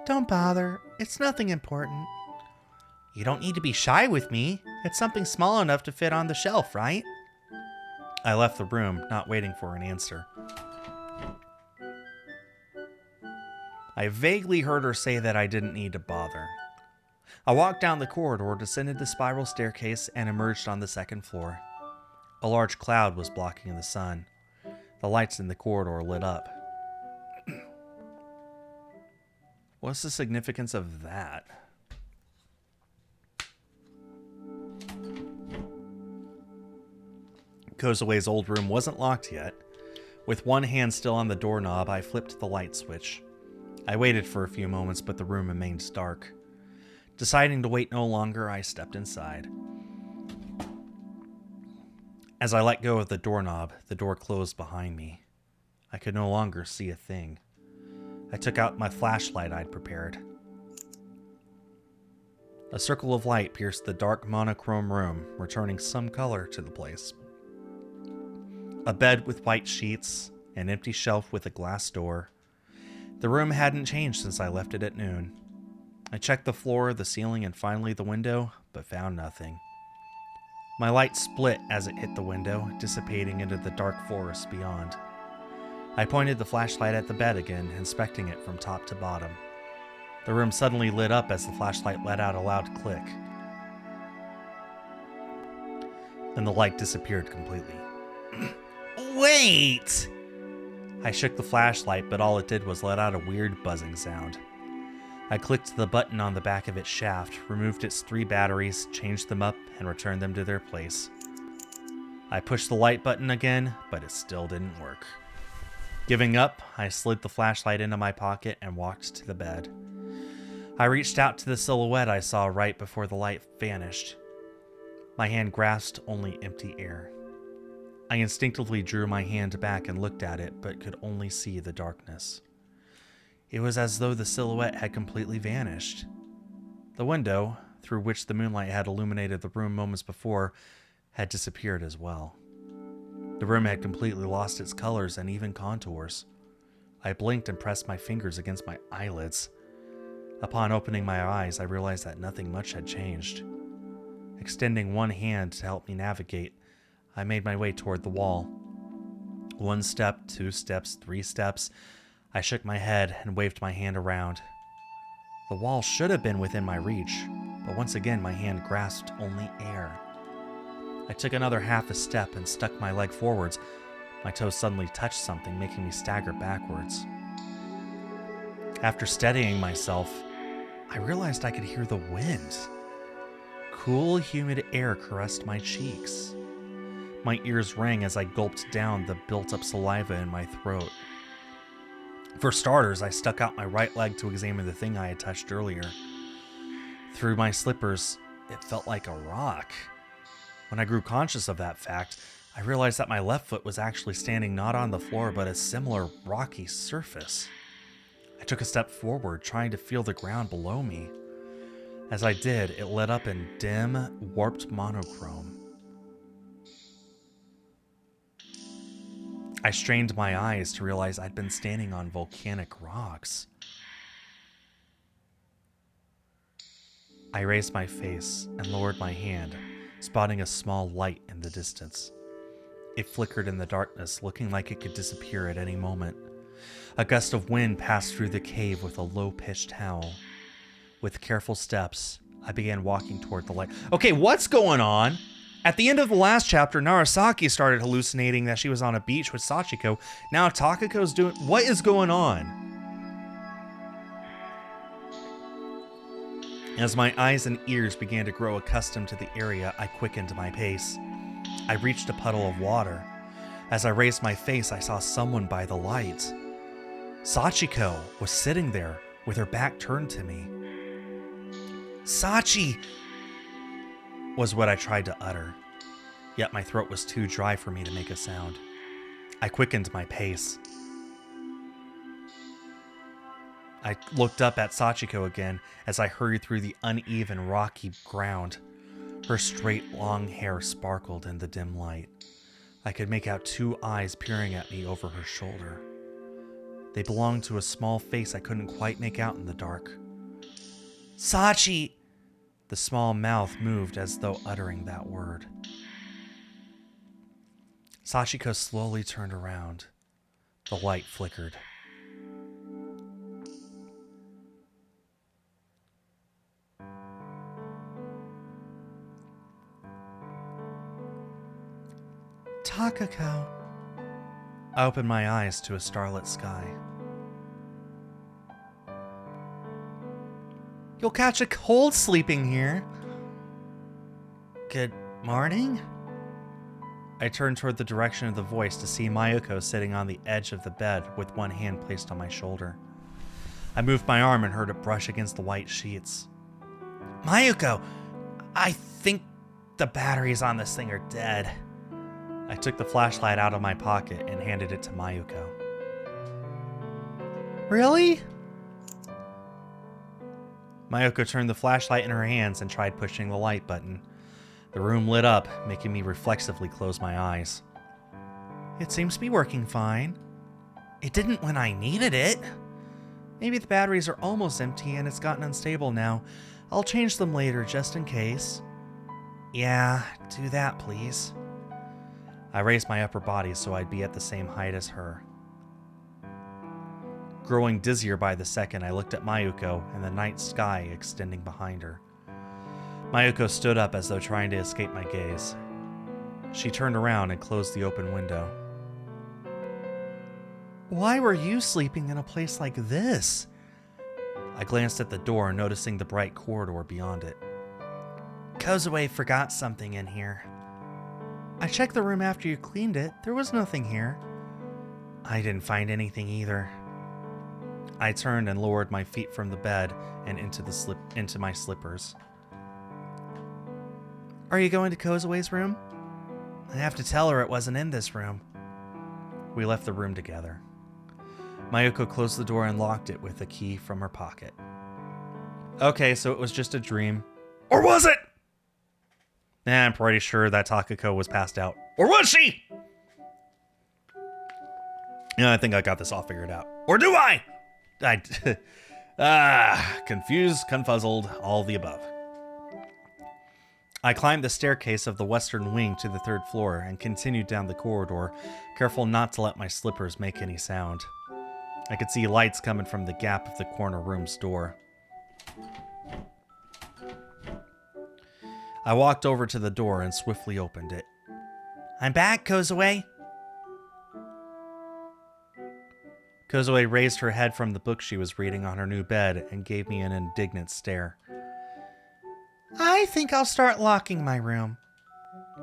Don't bother. It's nothing important. You don't need to be shy with me. It's something small enough to fit on the shelf, right? I left the room, not waiting for an answer. I vaguely heard her say that I didn't need to bother. I walked down the corridor, descended the spiral staircase, and emerged on the 2nd floor. A large cloud was blocking the sun. The lights in the corridor lit up. What's the significance of that? Kozue's old room wasn't locked yet. With one hand still on the doorknob, I flipped the light switch. I waited for a few moments, but the room remained dark. Deciding to wait no longer, I stepped inside. As I let go of the doorknob, the door closed behind me. I could no longer see a thing. I took out my flashlight I'd prepared. A circle of light pierced the dark monochrome room, returning some color to the place. A bed with white sheets, an empty shelf with a glass door. The room hadn't changed since I left it at noon. I checked the floor, the ceiling, and finally the window, but found nothing. My light split as it hit the window, dissipating into the dark forest beyond. I pointed the flashlight at the bed again, inspecting it from top to bottom. The room suddenly lit up as the flashlight let out a loud click. Then the light disappeared completely. Wait! I shook the flashlight, but all it did was let out a weird buzzing sound. I clicked the button on the back of its shaft, removed its 3 batteries, changed them up, and returned them to their place. I pushed the light button again, but it still didn't work. Giving up, I slid the flashlight into my pocket and walked to the bed. I reached out to the silhouette I saw right before the light vanished. My hand grasped only empty air. I instinctively drew my hand back and looked at it, but could only see the darkness. It was as though the silhouette had completely vanished. The window, through which the moonlight had illuminated the room moments before, had disappeared as well. The room had completely lost its colors and even contours. I blinked and pressed my fingers against my eyelids. Upon opening my eyes, I realized that nothing much had changed. Extending one hand to help me navigate, I made my way toward the wall. 1 step, 2 steps, 3 steps. I shook my head and waved my hand around. The wall should have been within my reach, but once again my hand grasped only air. I took another half a step and stuck my leg forwards. My toe suddenly touched something, making me stagger backwards. After steadying myself, I realized I could hear the wind. Cool, humid air caressed my cheeks. My ears rang as I gulped down the built-up saliva in my throat. For starters, I stuck out my right leg to examine the thing I had touched earlier. Through my slippers, it felt like a rock. When I grew conscious of that fact, I realized that my left foot was actually standing not on the floor but a similar rocky surface. I took a step forward, trying to feel the ground below me. As I did, it lit up in dim, warped monochrome. I strained my eyes to realize I'd been standing on volcanic rocks. I raised my face and lowered my hand, spotting a small light in the distance. It flickered in the darkness, looking like it could disappear at any moment. A gust of wind passed through the cave with a low-pitched howl. With careful steps, I began walking toward the light. Okay, what's going on? At the end of the last chapter, Narasaki started hallucinating that she was on a beach with Sachiko. Now Takako's doing... What is going on? As my eyes and ears began to grow accustomed to the area, I quickened my pace. I reached a puddle of water. As I raised my face, I saw someone by the light. Sachiko was sitting there with her back turned to me. Sachi! Was what I tried to utter, yet my throat was too dry for me to make a sound. I quickened my pace. I looked up at Sachiko again as I hurried through the uneven, rocky ground. Her straight, long hair sparkled in the dim light. I could make out 2 eyes peering at me over her shoulder. They belonged to a small face I couldn't quite make out in the dark. Sachi! The small mouth moved as though uttering that word. Sachiko slowly turned around. The light flickered. Takako. I opened my eyes to a starlit sky. You'll catch a cold sleeping here. Good morning? I turned toward the direction of the voice to see Mayuko sitting on the edge of the bed with one hand placed on my shoulder. I moved my arm and heard it brush against the white sheets. Mayuko, I think the batteries on this thing are dead. I took the flashlight out of my pocket and handed it to Mayuko. Really? Mayuko turned the flashlight in her hands and tried pushing the light button. The room lit up, making me reflexively close my eyes. It seems to be working fine. It didn't when I needed it. Maybe the batteries are almost empty and it's gotten unstable now. I'll change them later just in case. Yeah, do that, please. I raised my upper body so I'd be at the same height as her. Growing dizzier by the second, I looked at Mayuko and the night sky extending behind her. Mayuko stood up as though trying to escape my gaze. She turned around and closed the open window. Why were you sleeping in a place like this? I glanced at the door, noticing the bright corridor beyond it. Kozue forgot something in here. I checked the room after you cleaned it. There was nothing here. I didn't find anything either. I turned and lowered my feet from the bed and into my slippers. Are you going to Kozue's room? I have to tell her it wasn't in this room. We left the room together. Mayuko closed the door and locked it with a key from her pocket. Okay, so it was just a dream. Or was it? I'm pretty sure that Takako was passed out. Or was she? Yeah, I think I got this all figured out. Or do I? Confused, confuzzled, all the above. I climbed the staircase of the western wing to the third floor and continued down the corridor, careful not to let my slippers make any sound. I could see lights coming from the gap of the corner room's door. I walked over to the door and swiftly opened it. I'm back, Kozue. Kozue raised her head from the book she was reading on her new bed and gave me an indignant stare. I think I'll start locking my room.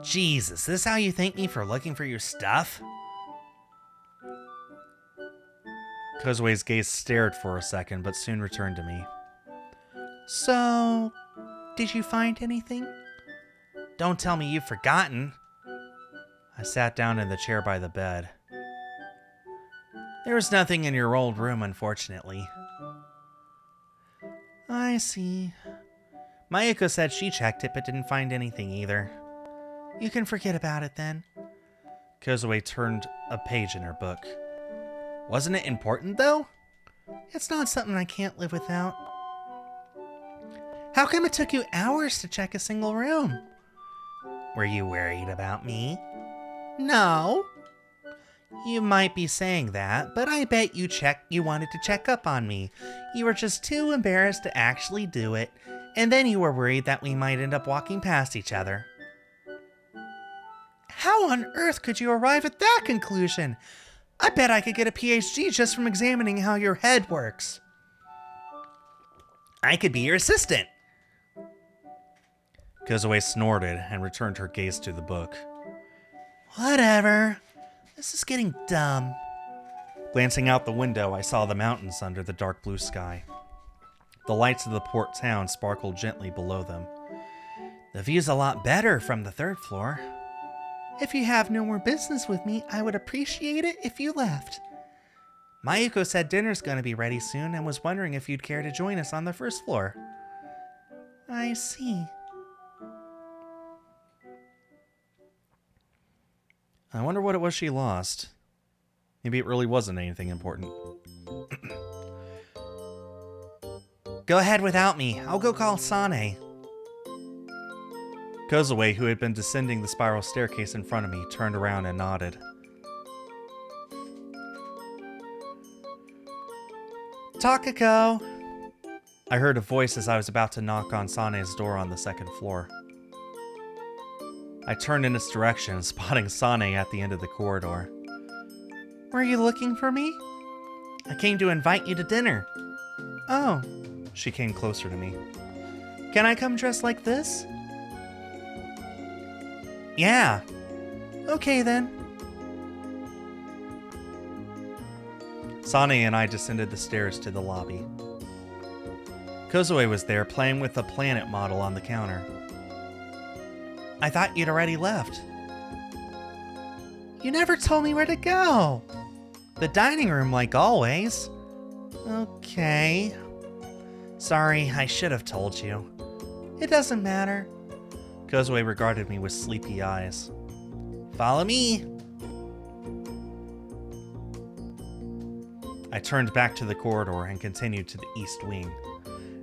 Jesus, is this how you thank me for looking for your stuff? Kozue's gaze stared for a second, but soon returned to me. So, did you find anything? Don't tell me you've forgotten. I sat down in the chair by the bed. There was nothing in your old room, unfortunately. I see. Mayuko said she checked it but didn't find anything either. You can forget about it then. Kozue turned a page in her book. Wasn't it important though? It's not something I can't live without. How come it took you hours to check a single room? Were you worried about me? No. You might be saying that, but I bet you wanted to check up on me. You were just too embarrassed to actually do it, and then you were worried that we might end up walking past each other. How on earth could you arrive at that conclusion? I bet I could get a PhD just from examining how your head works. I could be your assistant. Kozue snorted and returned her gaze to the book. Whatever. This is getting dumb. Glancing out the window, I saw the mountains under the dark blue sky. The lights of the port town sparkled gently below them. The view's a lot better from the third floor. If you have no more business with me, I would appreciate it if you left. Mayuko said dinner's going to be ready soon and was wondering if you'd care to join us on the first floor. I see. I wonder what it was she lost. Maybe it really wasn't anything important. Go ahead without me. I'll go call Sane. Kozue, who had been descending the spiral staircase in front of me, turned around and nodded. Takako! I heard a voice as I was about to knock on Sane's door on the second floor. I turned in its direction, spotting Sane at the end of the corridor. Were you looking for me? I came to invite you to dinner. Oh. She came closer to me. Can I come dressed like this? Yeah. Okay then. Sane and I descended the stairs to the lobby. Kozue was there playing with a planet model on the counter. I thought you'd already left. You never told me where to go. The dining room, like always. Okay. Sorry, I should have told you. It doesn't matter. Kozue regarded me with sleepy eyes. Follow me. I turned back to the corridor and continued to the east wing.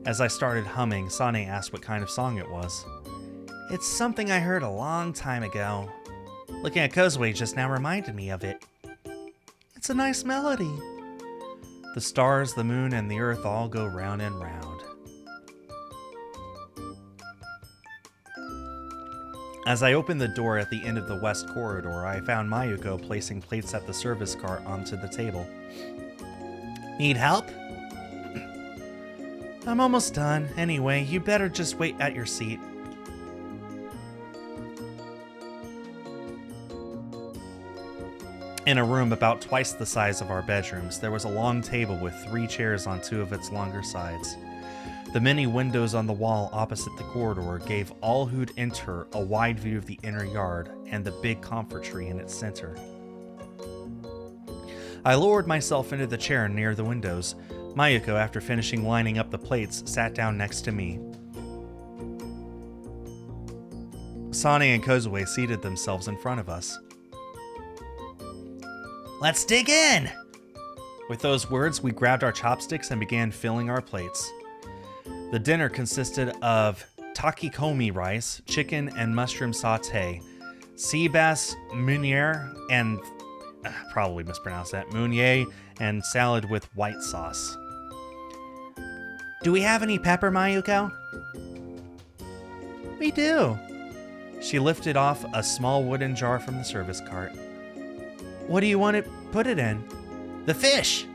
As I started humming, Sane asked what kind of song it was. It's something I heard a long time ago. Looking at Kozue just now reminded me of it. It's a nice melody. The stars, the moon, and the earth all go round and round. As I opened the door at the end of the west corridor, I found Mayuko placing plates at the service cart onto the table. Need help? I'm almost done. Anyway, you better just wait at your seat. In a room about twice the size of our bedrooms, there was a long table with 3 chairs on 2 of its longer sides. The many windows on the wall opposite the corridor gave all who'd enter a wide view of the inner yard and the big comfort tree in its center. I lowered myself into the chair near the windows. Mayuko, after finishing lining up the plates, sat down next to me. Sane and Kozue seated themselves in front of us. Let's dig in! With those words, we grabbed our chopsticks and began filling our plates. The dinner consisted of takikomi rice, chicken and mushroom sauté, sea bass meunier, and probably mispronounced that, meunier, and salad with white sauce. Do we have any pepper, Mayuko? We do. She lifted off a small wooden jar from the service cart. What do you want to put it in? The fish!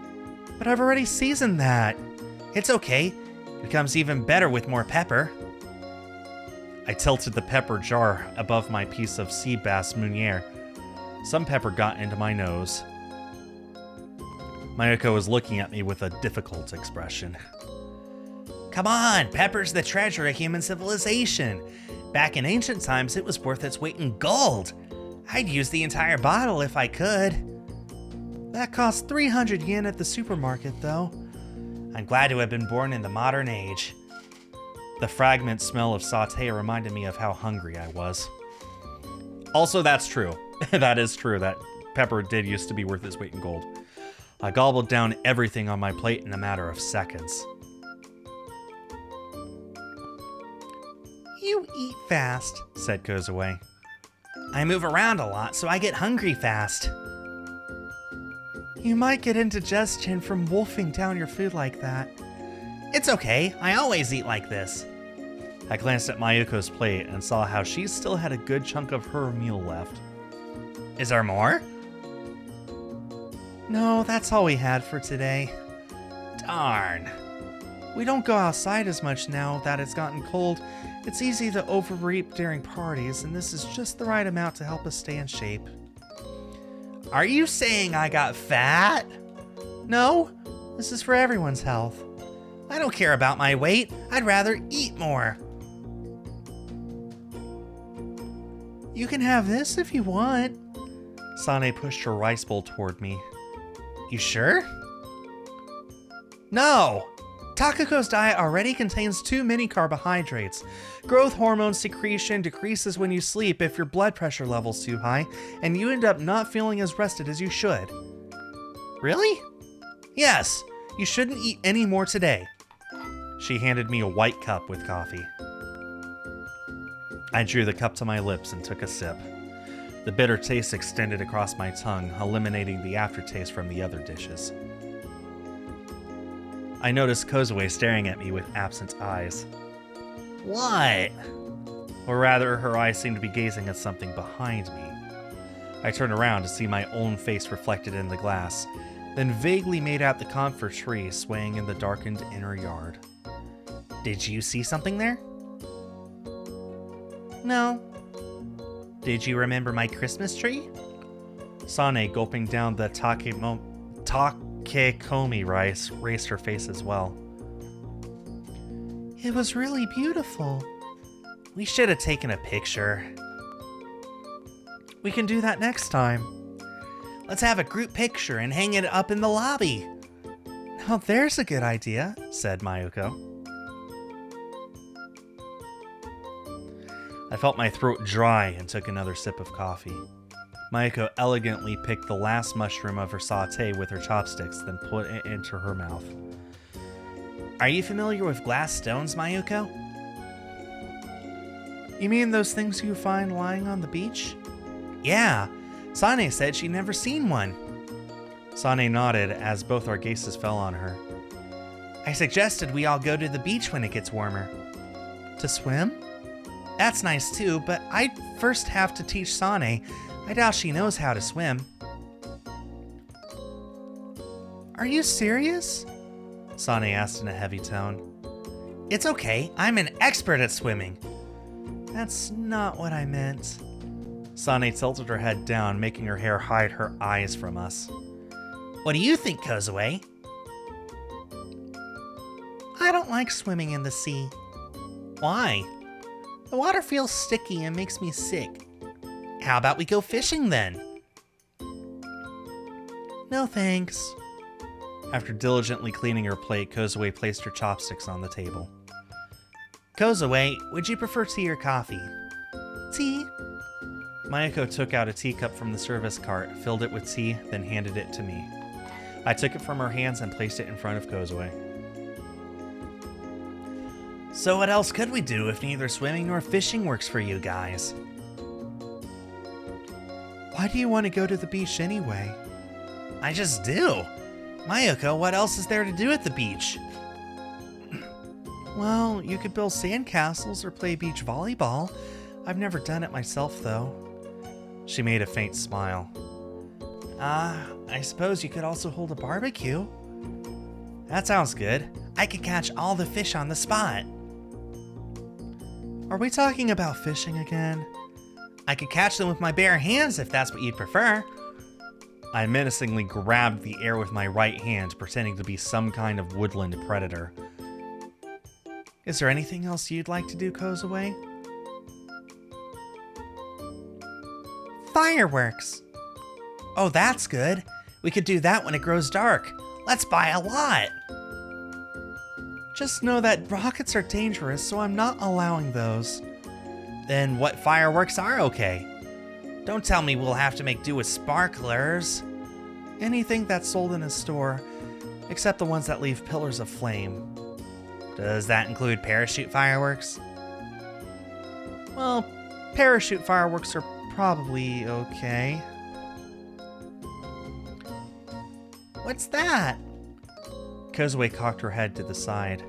But I've already seasoned that. It's okay. It becomes even better with more pepper. I tilted the pepper jar above my piece of sea bass meunier. Some pepper got into my nose. Mayuko was looking at me with a difficult expression. Come on, pepper's the treasure of human civilization. Back in ancient times, it was worth its weight in gold. I'd use the entire bottle if I could. That cost 300 yen at the supermarket, though. I'm glad to have been born in the modern age. The fragrant smell of sauté reminded me of how hungry I was. Also, that's true. That is true. That pepper did used to be worth its weight in gold. I gobbled down everything on my plate in a matter of seconds. You eat fast, said Kozue. I move around a lot, so I get hungry fast. You might get indigestion from wolfing down your food like that. It's okay, I always eat like this. I glanced at Mayuko's plate and saw how she still had a good chunk of her meal left. Is there more? No, that's all we had for today. Darn. We don't go outside as much now that it's gotten cold. It's easy to overeat during parties, and this is just the right amount to help us stay in shape. Are you saying I got fat? No, this is for everyone's health. I don't care about my weight. I'd rather eat more. You can have this if you want. Sane pushed her rice bowl toward me. You sure? No! Takako's diet already contains too many carbohydrates. Growth hormone secretion decreases when you sleep if your blood pressure level's too high, and you end up not feeling as rested as you should. Really? Yes, you shouldn't eat any more today. She handed me a white cup with coffee. I drew the cup to my lips and took a sip. The bitter taste extended across my tongue, eliminating the aftertaste from the other dishes. I noticed Kozue staring at me with absent eyes. What? Or rather, her eyes seemed to be gazing at something behind me. I turned around to see my own face reflected in the glass, then vaguely made out the comfort tree swaying in the darkened inner yard. Did you see something there? No. Did you remember my Christmas tree? Sane, gulping down the takekomi rice, raised her face as well. It was really beautiful. We should have taken a picture. We can do that next time. Let's have a group picture and hang it up in the lobby. Now there's a good idea, said Mayuko. I felt my throat dry and took another sip of coffee. Mayuko elegantly picked the last mushroom of her sauté with her chopsticks, then put it into her mouth. Are you familiar with glass stones, Mayuko? You mean those things you find lying on the beach? Yeah. Sane said she'd never seen one. Sane nodded as both our gazes fell on her. I suggested we all go to the beach when it gets warmer. To swim? That's nice too, but I'd first have to teach Sane. I doubt she knows how to swim. Are you serious? Sane asked in a heavy tone. It's okay, I'm an expert at swimming. That's not what I meant. Sane tilted her head down, making her hair hide her eyes from us. What do you think, Kozue? I don't like swimming in the sea. Why? The water feels sticky and makes me sick. How about we go fishing then? No thanks. After diligently cleaning her plate, Kozue placed her chopsticks on the table. Kozue, would you prefer tea or coffee? Tea. Mayuko took out a teacup from the service cart, filled it with tea, then handed it to me. I took it from her hands and placed it in front of Kozue. So what else could we do if neither swimming nor fishing works for you guys? Why do you want to go to the beach anyway? I just do. Mayuko, what else is there to do at the beach? Well, you could build sandcastles or play beach volleyball. I've never done it myself, though. She made a faint smile. I suppose you could also hold a barbecue. That sounds good. I could catch all the fish on the spot. Are we talking about fishing again? I could catch them with my bare hands if that's what you'd prefer. I menacingly grabbed the air with my right hand, pretending to be some kind of woodland predator. Is there anything else you'd like to do, Kozue? Fireworks. Oh, that's good. We could do that when it grows dark. Let's buy a lot. Just know that rockets are dangerous, so I'm not allowing those. Then what fireworks are okay? Don't tell me we'll have to make do with sparklers. Anything that's sold in a store, except the ones that leave pillars of flame. Does that include parachute fireworks? Well, parachute fireworks are probably okay. What's that? Kozue cocked her head to the side.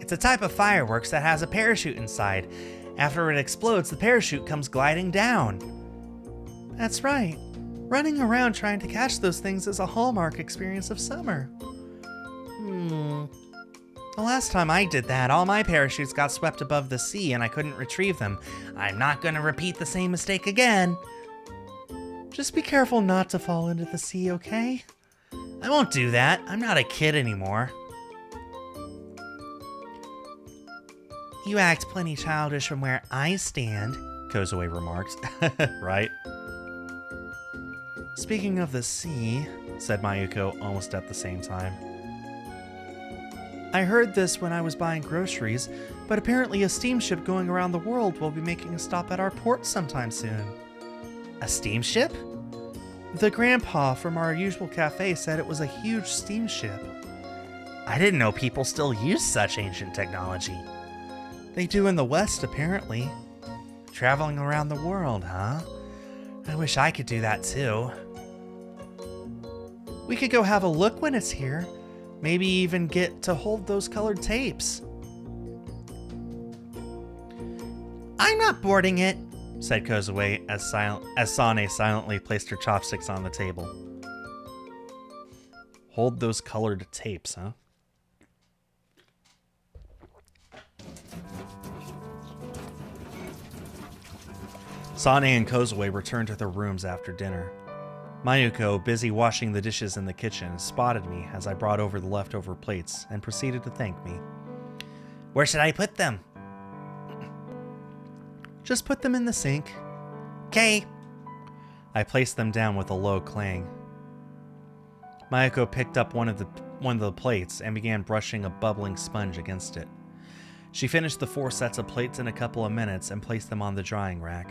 It's a type of fireworks that has a parachute inside. After it explodes, the parachute comes gliding down. That's right. Running around trying to catch those things is a hallmark experience of summer. The last time I did that, all my parachutes got swept above the sea and I couldn't retrieve them. I'm not gonna repeat the same mistake again. Just be careful not to fall into the sea, okay? I won't do that. I'm not a kid anymore. You act plenty childish from where I stand, Kozue remarked. Right? Speaking of the sea, said Mayuko almost at the same time. I heard this when I was buying groceries, but apparently a steamship going around the world will be making a stop at our port sometime soon. A steamship? The grandpa from our usual cafe said it was a huge steamship. I didn't know people still use such ancient technology. They do in the West, apparently. Traveling around the world, huh? I wish I could do that too. We could go have a look when it's here. Maybe even get to hold those colored tapes. I'm not boarding it, said Kozue as Sane silently placed her chopsticks on the table. Hold those colored tapes, huh? Sane and Kozue returned to their rooms after dinner. Mayuko, busy washing the dishes in the kitchen, spotted me as I brought over the leftover plates and proceeded to thank me. Where should I put them? Just put them in the sink. 'Kay. I placed them down with a low clang. Mayuko picked up one of the plates and began brushing a bubbling sponge against it. She finished the 4 sets of plates in a couple of minutes and placed them on the drying rack.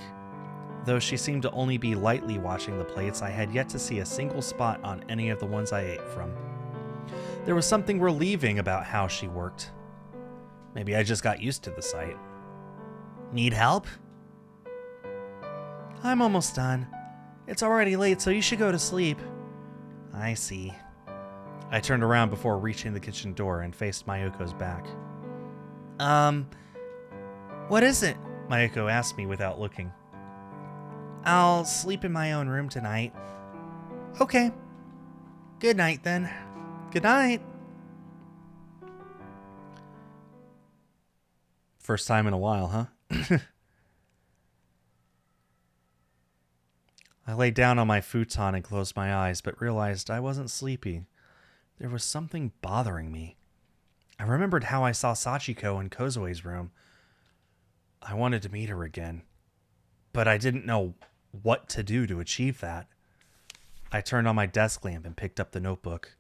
Though she seemed to only be lightly washing the plates, I had yet to see a single spot on any of the ones I ate from. There was something relieving about how she worked. Maybe I just got used to the sight. Need help? I'm almost done. It's already late, so you should go to sleep. I see. I turned around before reaching the kitchen door and faced Mayuko's back. What is it? Mayuko asked me without looking. I'll sleep in my own room tonight. Okay. Good night, then. Good night. First time in a while, huh? I lay down on my futon and closed my eyes, but realized I wasn't sleepy. There was something bothering me. I remembered how I saw Sachiko in Kozue's room. I wanted to meet her again, but I didn't know what to do to achieve that. I turned on my desk lamp and picked up the notebook.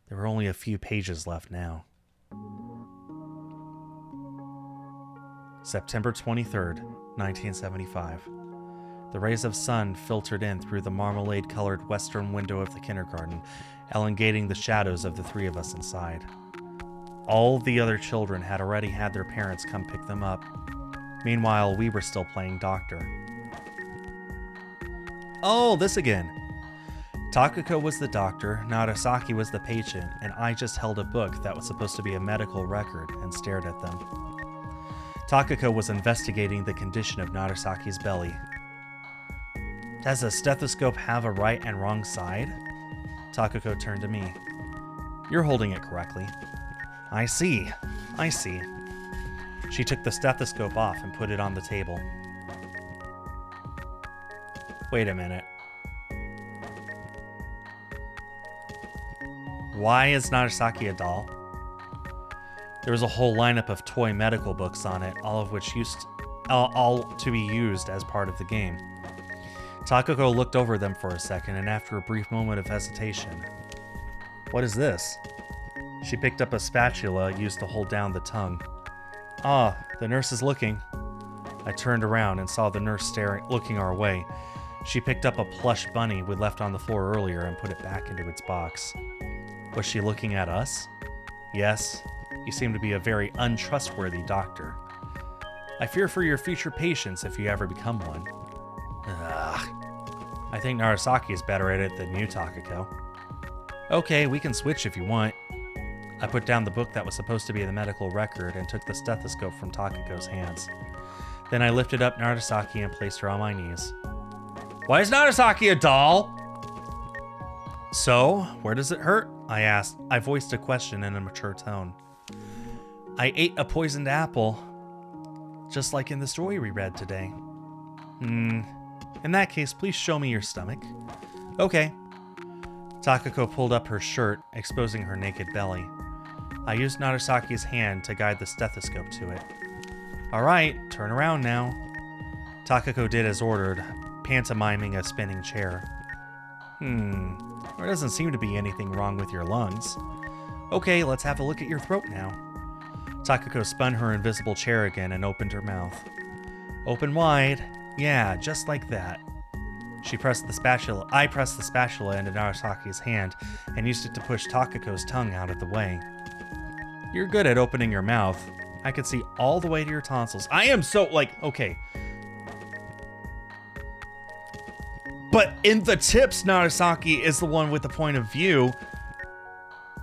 There were only a few pages left now. September 23rd, 1975. The rays of sun filtered in through the marmalade-colored western window of the kindergarten, elongating the shadows of the 3 of us inside. All the other children had already had their parents come pick them up. Meanwhile, we were still playing doctor. Oh, this again. Takako was the doctor, Narasaki was the patient, and I just held a book that was supposed to be a medical record and stared at them. Takako was investigating the condition of Narasaki's belly. Does a stethoscope have a right and wrong side? Takako turned to me. You're holding it correctly. I see. She took the stethoscope off and put it on the table. Wait a minute. Why is Narasaki a doll? There was a whole lineup of toy medical books on it, all of which all to be used as part of the game. Takako looked over them for a second, and after a brief moment of hesitation, what is this? She picked up a spatula used to hold down the tongue. Ah, the nurse is looking. I turned around and saw the nurse looking our way. She picked up a plush bunny we'd left on the floor earlier and put it back into its box. Was she looking at us? Yes. You seem to be a very untrustworthy doctor. I fear for your future patients if you ever become one. Ugh. I think Narasaki is better at it than you, Takako. Okay, we can switch if you want. I put down the book that was supposed to be the medical record and took the stethoscope from Takako's hands. Then I lifted up Narasaki and placed her on my knees. Why is Narasaki a doll? So, where does it hurt? I asked. I voiced a question in a mature tone. I ate a poisoned apple, just like in the story we read today. In that case, please show me your stomach. Okay. Takako pulled up her shirt, exposing her naked belly. I used Narasaki's hand to guide the stethoscope to it. Alright, turn around now. Takako did as ordered, pantomiming a spinning chair. There doesn't seem to be anything wrong with your lungs. Okay, let's have a look at your throat now. Takako spun her invisible chair again and opened her mouth. Open wide. Yeah, just like that. I pressed the spatula into Narasaki's hand and used it to push Takako's tongue out of the way. You're good at opening your mouth. I could see all the way to your tonsils. I am so, okay. But in the tips, Narasaki is the one with the point of view,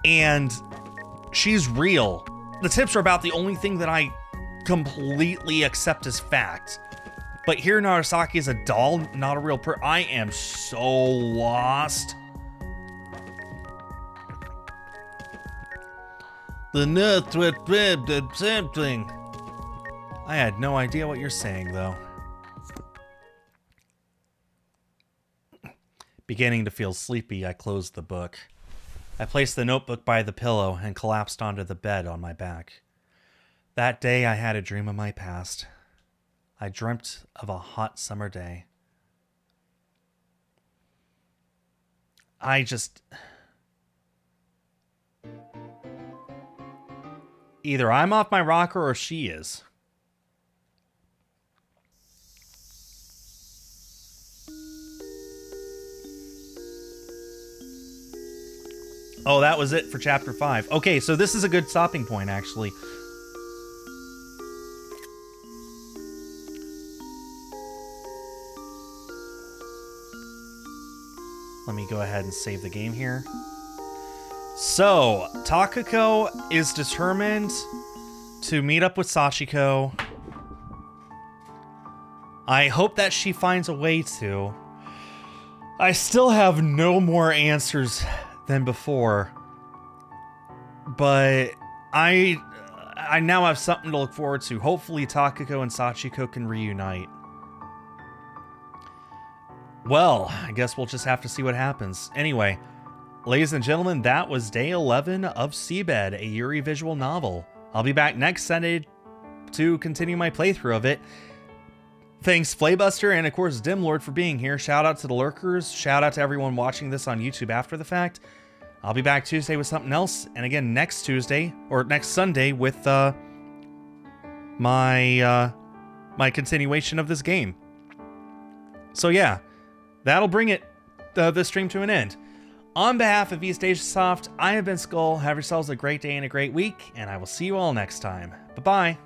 and she's real. The tips are about the only thing that I completely accept as fact. But here Narasaki is a doll, not a real I am so lost. The nurse with something. I had no idea what you're saying, though. Beginning to feel sleepy, I closed the book. I placed the notebook by the pillow and collapsed onto the bed on my back. That day, I had a dream of my past. I dreamt of a hot summer day. Either I'm off my rocker or she is. Oh, that was it for chapter 5. Okay, so this is a good stopping point, actually. Let me go ahead and save the game here. So, Takako is determined to meet up with Sachiko. I hope that she finds a way to. I still have no more answers than before, but I now have something to look forward to. Hopefully Takako and Sachiko can reunite. Well, I guess we'll just have to see what happens. Anyway, ladies and gentlemen, that was day 11 of SeaBed, a Yuri visual novel. I'll be back next Sunday to continue my playthrough of it. Thanks Flaybuster and of course Dimlord for being here. Shout out to the lurkers. Shout out to everyone watching this on YouTube after the fact. I'll be back Tuesday with something else, and again next Tuesday or next Sunday with my continuation of this game. So yeah, that'll bring it the stream to an end. On behalf of East Asia Soft, I have been Skull. Have yourselves a great day and a great week, and I will see you all next time. Bye-bye.